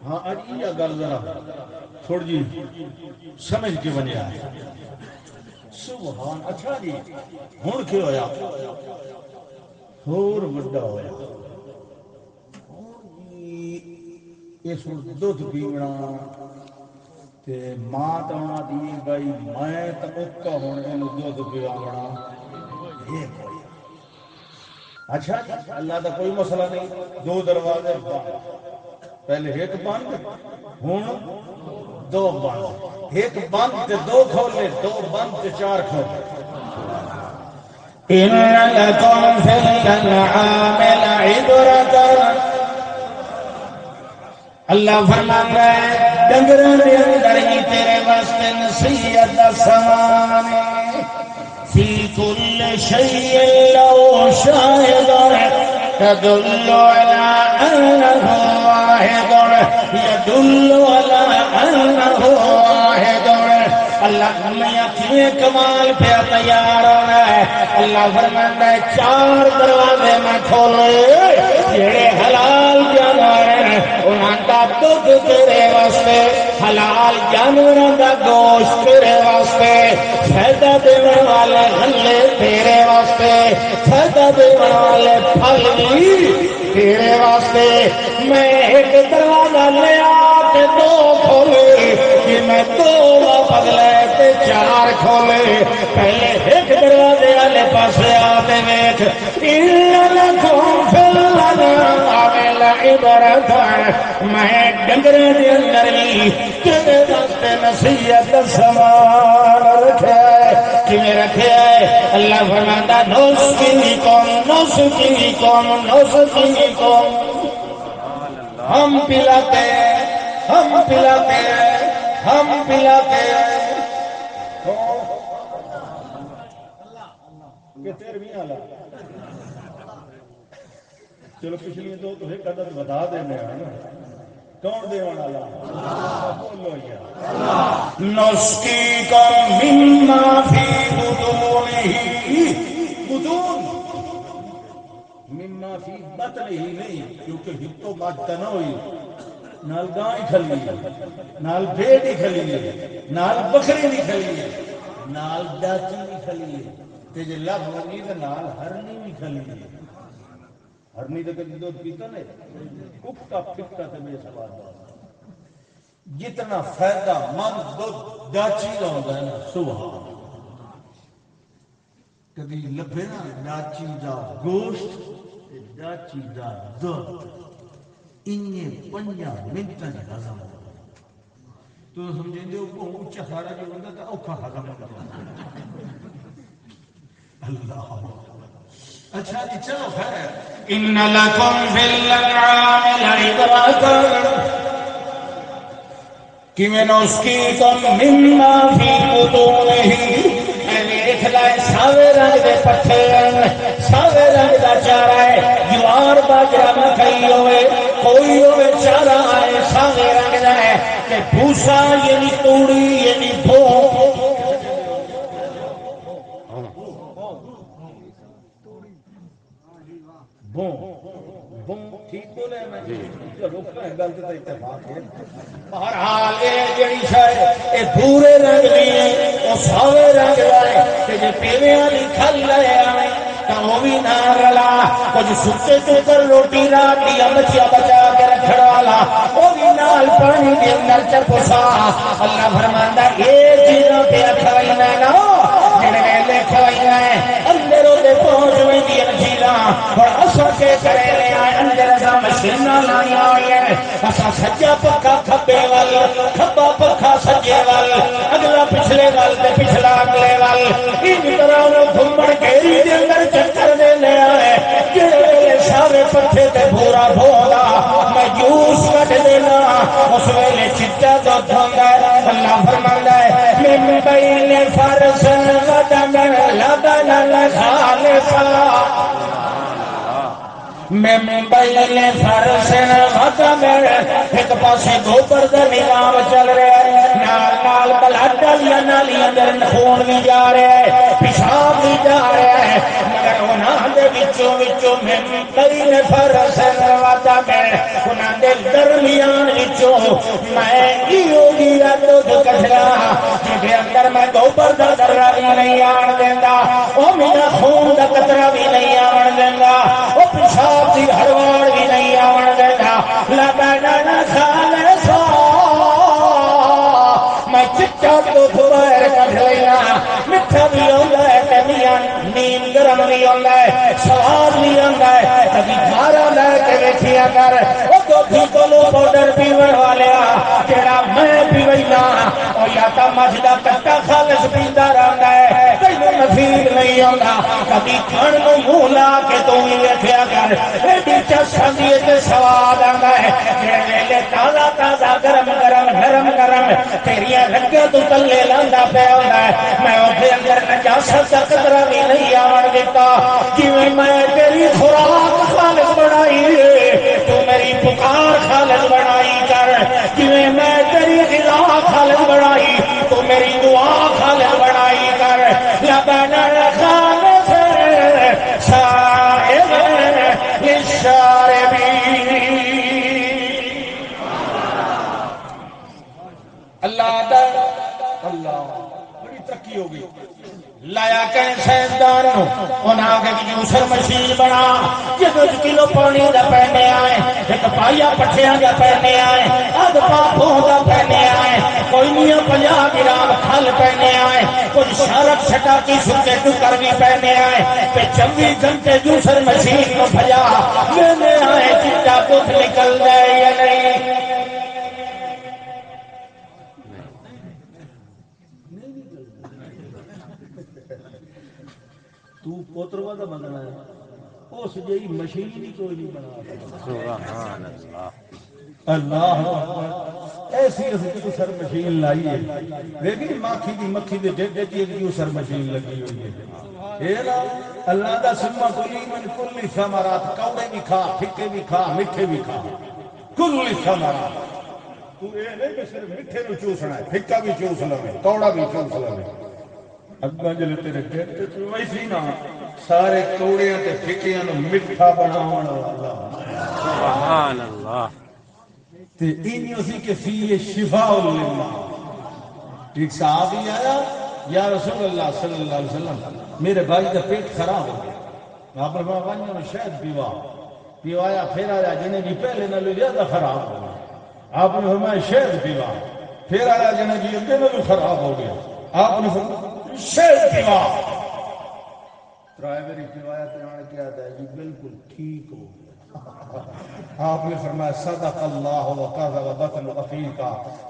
ہاں آج یہ گل ذرا تھوڑ جی سمجھ کے بنیا سبحان اچھا جی ہن کی ہویا ہور بڑا ہویا اس دودھ پیونا تے ماں تاں دی بھائی میں تے اوکا ہن اینو دودھ پیواونا یہ کوئی اچھا اللہ دا کوئی مسئلہ نہیں دو دروازے بند پہلے ایک بند ہن دو بند ایک بند تے دو کھولے دو بند تے چار کھولے إن لكم في الأنعام لعبرة اللہ فرماتا ہے ڈنگراں دے اندر ہی تیرے واسطے نصیحت دا سامان فی کل شیء له شاہد تدل على أنه واحد يدل على أنه واحد اللہ میاں کیے کمال پہ تیار ہونا ہے اللہ فرماتا ہے چار دروازے میں کھولے جڑے حلال جانور ہیں انہاں دا دودھ تیرے واسطے حلال جانوراں دا گوشت تیرے واسطے فائدہ دینے والے غلے تیرے واسطے فائدہ دینے والے پھل بھی تیرے واسطے میں ایک دروازہ لے آ کے دو کھولے کہ میں دو واپس لے تے چار کھولے پہلے ایک دروازے والے پاسے آتے ویکھ ان لکم فی الانعام لعبرۃ میں ڈنگراں دے اندر ہی تیرے واسطے نصیحت دا سامان رکھیا ہے کیویں رکھیا ہے اللہ فرماتا نسقیکم ہم پلاتے ہیں ہم پلاتے ہیں ہم پلاتے ہیں چلو پچھلی دو تو ایک عدد بتا دینے کون دے والا بولو یا نسقیکم مما فی بطونہ بطون مما فی بطنہ نہیں کیونکہ ہتو مادہ نہ ہوئی نال گاں ہی کھلی نال بھیڑ ہی کھلی نال بکری نہیں کھلی نال ڈاچی نہیں کھلی تے جے لب ہونی تے نال ہرنی بھی کھلی ہرنی تے کدی دودھ پیتا نہیں کتا پھٹا تے بے سواد جتنا فائدہ مند دودھ ڈاچی دا ہوندا ہے نا سبحان کدی لبے نا ڈاچی دا گوشت تے ڈاچی دا دودھ انہیں 5 منٹاں ہضم تو سمجھیں دے وہ اونچا سارا جو ہوتا ہے اوکھا ہضم ہوتا اللہ اچھا جی چلو خیر ان لکم فی الانعام لعبرۃ کہ میں نسقیکم مما فی بطونہ دیکھ لائے ساوے رنگ دے پٹھے ساوے رنگ دا چارہ ہے جوار باجرہ مکئی ہوئے کوئی ہوئے چارہ آئے ساوے رنگ دا ہے کہ بھوسا یعنی توڑی یعنی بھو ٹھیک بولے میں بہرحال یہ جڑی شاید یہ بھورے رنگ دی ہے وہ ساوے رنگ لائے کہ جی پیوے والی کھل لے آئے تو وہ بھی نہ رلا کچھ سچے چوکر روٹی رات دیا بچیا بچا کے رکھڑ والا وہ بھی نال پانی کے اندر چپسا اللہ فرماندا یہ چیزوں پہ کھوائی نہ جڑے کھوائی ہے اندروں دے پہنچ میں دیا جیلا اور اثر کے کرے لے آئے اندر ازا مشینہ لائی آئی ہے اسا سجا پکا کھبے وال کھبا پکا سجے وال اگلا پچھلے وال تے پچھلا اگلے وال ان طرح انہوں گھمڑ گیری دے اندر چکر دے لے آئے جڑے سارے پٹھے تے بھورا بھولا میں جوس کٹ دینا اس ویلے چٹا تو دھونگا اللہ فرماندا ہے من بین فرس غدم لبن الخالصا میں بین فرس غدم ایک پاسے گوبر دا نظام چل رہا ہے نال نال بلڈ والی نالی اندر خون بھی جا رہا ہے پیشاب بھی جا رہا ہے مگر انہاں دے وچوں وچوں میں بین فرس غدم انہاں دے درمیان وچوں میں ایو گیا دودھ کٹھلا جے اندر میں گوبر دا ذرہ بھی نہیں آن دیندا او میرا خون دا قطرہ بھی نہیں آن دیندا او پیشاب دی ہڑوڑ بھی نہیں آن دیندا لبن خالصا میں چٹا دودھ باہر کڈھ لینا میٹھا بھی ہوندا ہے تے میاں نیم گرم بھی ہوندا ہے سواد بھی ہوندا ہے کبھی کھارا لے کے ویکھیا کر او دودھی کولو پاؤڈر پیون والیا جڑا میں پیوینا او یا تا مجھ دا کٹا خالص پیندا رہندا ہے تینوں نصیب نہیں ہوندا کبھی کھان نوں منہ لا کے تو ہی ویکھیا کر ایڈی چسکندی تے سواد آندا ہے جڑے تازہ تازہ گرم گرم گرم گرم تیریاں رگاں تو تلے لاندا پیا ہوندا ہے میں اوتھے اندر نجاست دا قطرہ بھی نہیں آون دتا جویں میں تیری خوراک خالص بنائی تو میری پکار خالص بنائی کر جویں میں تیری غذا خالص بنائی تو میری دعا خالص بنائی کر لبن خالص صائب للشاربین اللہ دا اللہ بڑی ترقی ہو گئی لایا کہیں سیندار انہاں آگے کی جوسر مشین بنا جدو کلو پانی دا پہنے آئے ایک پائیا پٹھیاں دا پہنے آئے آدھ پاپوں دا پہنے آئے کوئی نیاں 50 گرام کھل پہنے آئے کوئی شارک چھٹا کی سکے ٹکر بھی پہنے آئے پہ 24 گھنٹے جوسر مشین کو بھجا میں آئے چٹا دودھ نکل جائے یا نہیں تو پوتروا دا بننا ہے اس جئی مشین ہی کوئی نہیں بنا سبحان اللہ اللہ ایسی سر مشین لائی ہے لیکن مکھی دے ڈیڈے کی ایک سر مشین لگی ہوئی ہے اے نا اللہ دا سما کلی من کلی ثمرات کوڑے بھی کھا پھکے بھی کھا میٹھے بھی کھا کلی ثمرات تو اے نہیں کہ صرف میٹھے نو چوسنا ہے پھکا بھی چوس لوے کوڑا بھی چوس لوے اگا جلے تیرے ڈیڈے تو ویسی نا سارے کوڑیاں تے پھکیاں نو میٹھا بناون والا سبحان اللہ تے اینی اسی کے فی شفاء للناس ایک صحابی آیا یا رسول اللہ صلی اللہ علیہ وسلم میرے بھائی کا پیٹ خراب ہو گیا آپ نے فرمایا شاید پیوایا پھر آیا جنہیں بھی پہلے نہ لے زیادہ خراب ہو گیا آپ نے فرمایا شاید پیوا پھر آیا جنہیں جی اگے نہ بھی خراب ہو گیا آپ نے فرمایا شاید پیوا ڈرائیوری پیوایا تو انہوں نے کیا تھا جی بالکل ٹھیک ہو گیا آپ نے فرمایا صدق اللہ وقذب بطن اخیک،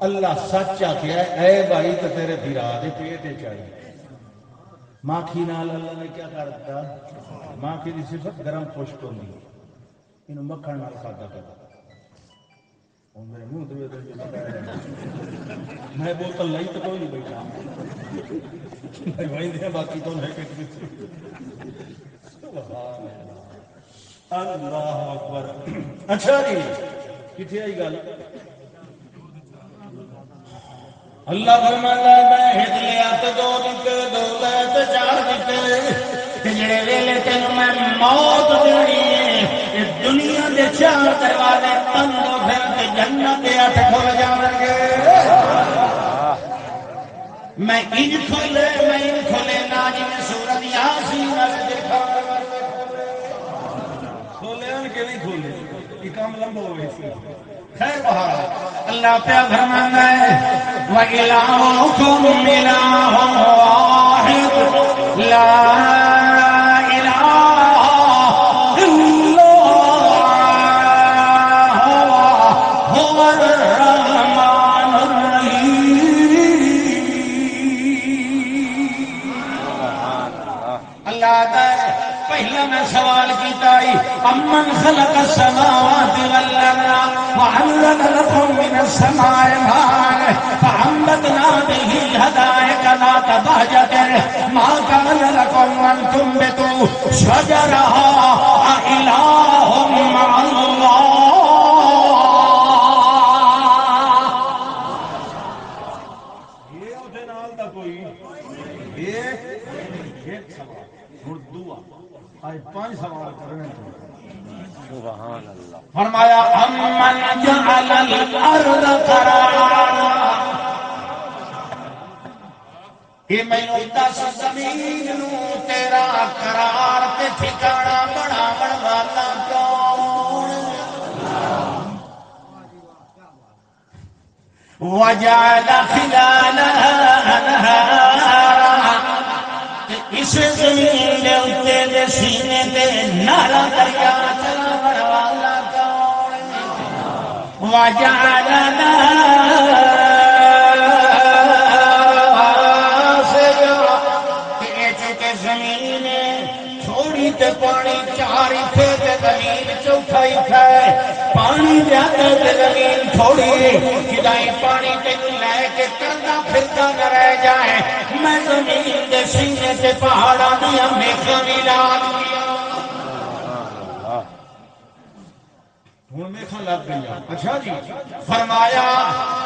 اللہ سچا کیا ہے اے بھائی تو تیرے بھرا دے پیٹ چاہیے۔ ماکھی نال اللہ نے کیا کرتا؟ ماکھی دی صفت گرم خشک ہوندی ہے، انہوں مکھن نال کھادا کرتا۔ اور میرے منہ دے جو لگایا میں بوتل لائی تو کوئی نہیں بیٹھا میں وہیں دیا باقی تو نہیں کچھ۔ اللہ اکبر۔ اچھا جی کتنے آئی گل؟ اللہ فرماتا ہے میں ہدایت دو دیتے دو لے چار دیتے جڑے ویلے تینوں میں موت دینی ہے اس دنیا دے چار دروازے بند ہو پھر تے جنت دے اٹھ کھل جاون گے۔ میں ان کھولے میں ان کھولے نا جی سورۃ یاسین وچ دیکھا کھولے ان کے نہیں کھولے یہ کام لمبا ہوئے سی۔ خیر بہار اللہ پیا فرماتا ہے وَإِلَٰهُكُمْ إِلَٰهٌ وَاحِدٌ لَا إِلَٰهَ إِلَّا هُوَ الرَّحْمَٰنُ الرَّحِيمُ۔ اللہ پہلا میں سوال کیتا ہے امن خلق السماوات والارض وانزل لكم من السماء ماء فانبتنا به حدائق ذات بهجة ما كان لكم ان تنبتوا شجرها أإله مع الله۔ یہ اودے نال دا کوئی ایک سوال اردو آج 5 سوال کرنے تو سبحان اللہ۔ فرمایا امن جعل الارض قرارا، کہ میں دس زمین نو تیرا قرار تے ٹھکانا بناون والا کون؟ وجعل خلالها انہارا، اس زمین دے اوتے دے سینے تے نہراں دریا چلاون والا کون؟ وجعل زمین تھوڑی تے پانی چار تھے تے زمین چوتھائی ہے، پانی زیادہ تے زمین تھوڑی کدائی پانی تینوں لے کے کردا پھردا نہ رہ جائے، میں زمین دے سینے تے پہاڑاں دیا میخاں بھی لا دیا۔ ہوں میخاں لگ گئی۔ اچھا جی فرمایا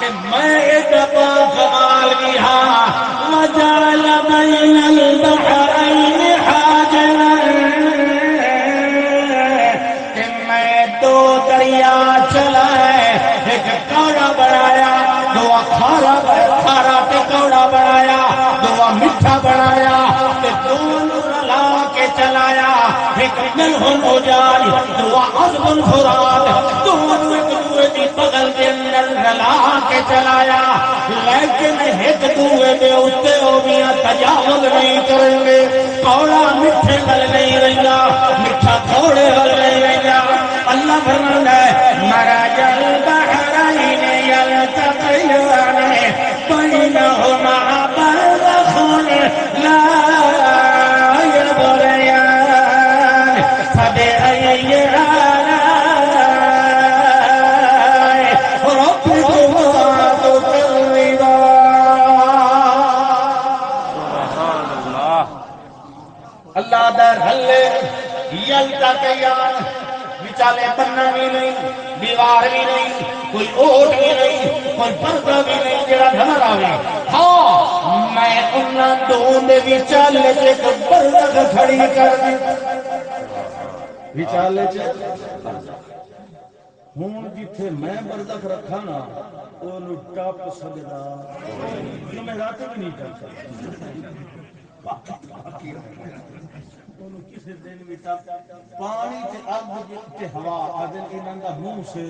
کہ میں ایک کمال بھی ہاں وجعل بین البحرین حاجزا، کہ میں 2 دریا چلائے، ایک کوڑا بنایا، 2 کھارا تے کوڑا بنایا، 2 میٹھا بنایا تے دونوں رلا کے چلایا، ایک ملح اجاج 2 عذب فرات، دونوں ایک دوسرے دی بغل دے اندر رلا کے چلایا، لیکن ایک دوسرے دے اوتے او میاں تجاوز نہیں کریں گے، کوڑا میٹھے ول نہیں رہندا، میٹھا کوڑے ول نہیں رہندا۔ اللہ فرماندا ہے مرج البحرین یلتقیان بینہما برزخ لا یبغیان فبأی آلاء ربکما تکذبان۔ اللہ در حلے یلتقیان، وچالے بننا بھی نہیں، دیوار بھی نہیں، کوئی اوٹ بھی نہیں، کوئی پردہ بھی نہیں جڑا نظر آوے۔ ہاں میں انہاں دو دے وچالے ایک برزخ کھڑی کر دی، وچالے ہوں جتھے میں برزخ رکھا نا اونوں ٹپ سکدا، انہوں میں رات بھی نہیں کر سکتا، کسی دن بھی پانی تے اگ تے ہوا آدن انہاں دا منہ سے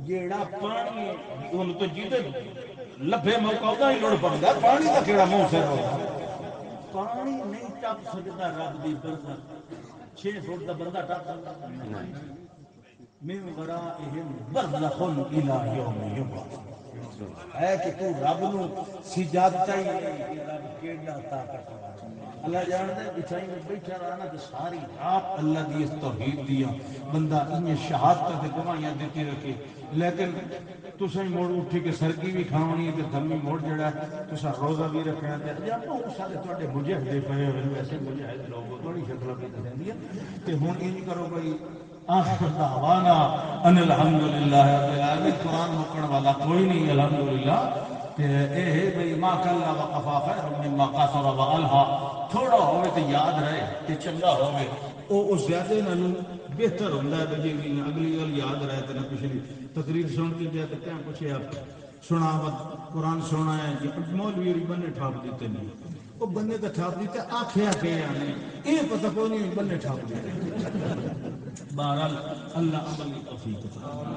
جیڑا پانی ان تو جیتے لبے موقع دا ہی لڑ پندا، پانی دا کیڑا منہ سے ہوگا، پانی نہیں ٹپ سکدا رب دی برزخ، 6 فٹ دا بندہ ٹپ من ورائہم برزخ الی یوم یبعث ہے کہ تو رب نو سجادتا ہی نہیں کہ رب کیڑا طاقت والا اللہ جاندا ہے بچائی میں بیٹھا رہنا تے ساری رات اللہ دی اس توحید دیا بندہ انہیں شہادت تے گواہیاں دیتی رکھے لیکن تساں موڑ اٹھی کے سرکی بھی کھاونی تے دمی موڑ جڑا تساں روزہ بھی رکھنا تے جب بہت سارے تواڈے مجاہد پئے ہوئے ویسے مجاہد لوگوں تھوڑی شکل بھی دسندی ہے تے ہن انج کرو بھئی آخر دعوانا ان الحمدللہ رب العالمین قرآن مکن والا کوئی نہیں الحمدللہ تے اے ہے بھئی ما کلا وقفا خیر مما قصر والہا تھوڑا ہوئے تے یاد رہے تے چنگا ہوئے او زیادہ نالوں بہتر ہوندا ہے جی اگلی گل یاد رہے تے نہ پچھلی تقریر سن کے جائے تے کیا پوچھے آپ سنا قرآن سنا ہے جی مولوی بنے ٹھاپ دیتے نہیں وہ بنے تے ٹھاپ دیتے آکھیا کہ آنے یہ پتہ کوئی نہیں بنے ٹھاپ دیتے بہرحال اللہ عمل کی توفیق عطا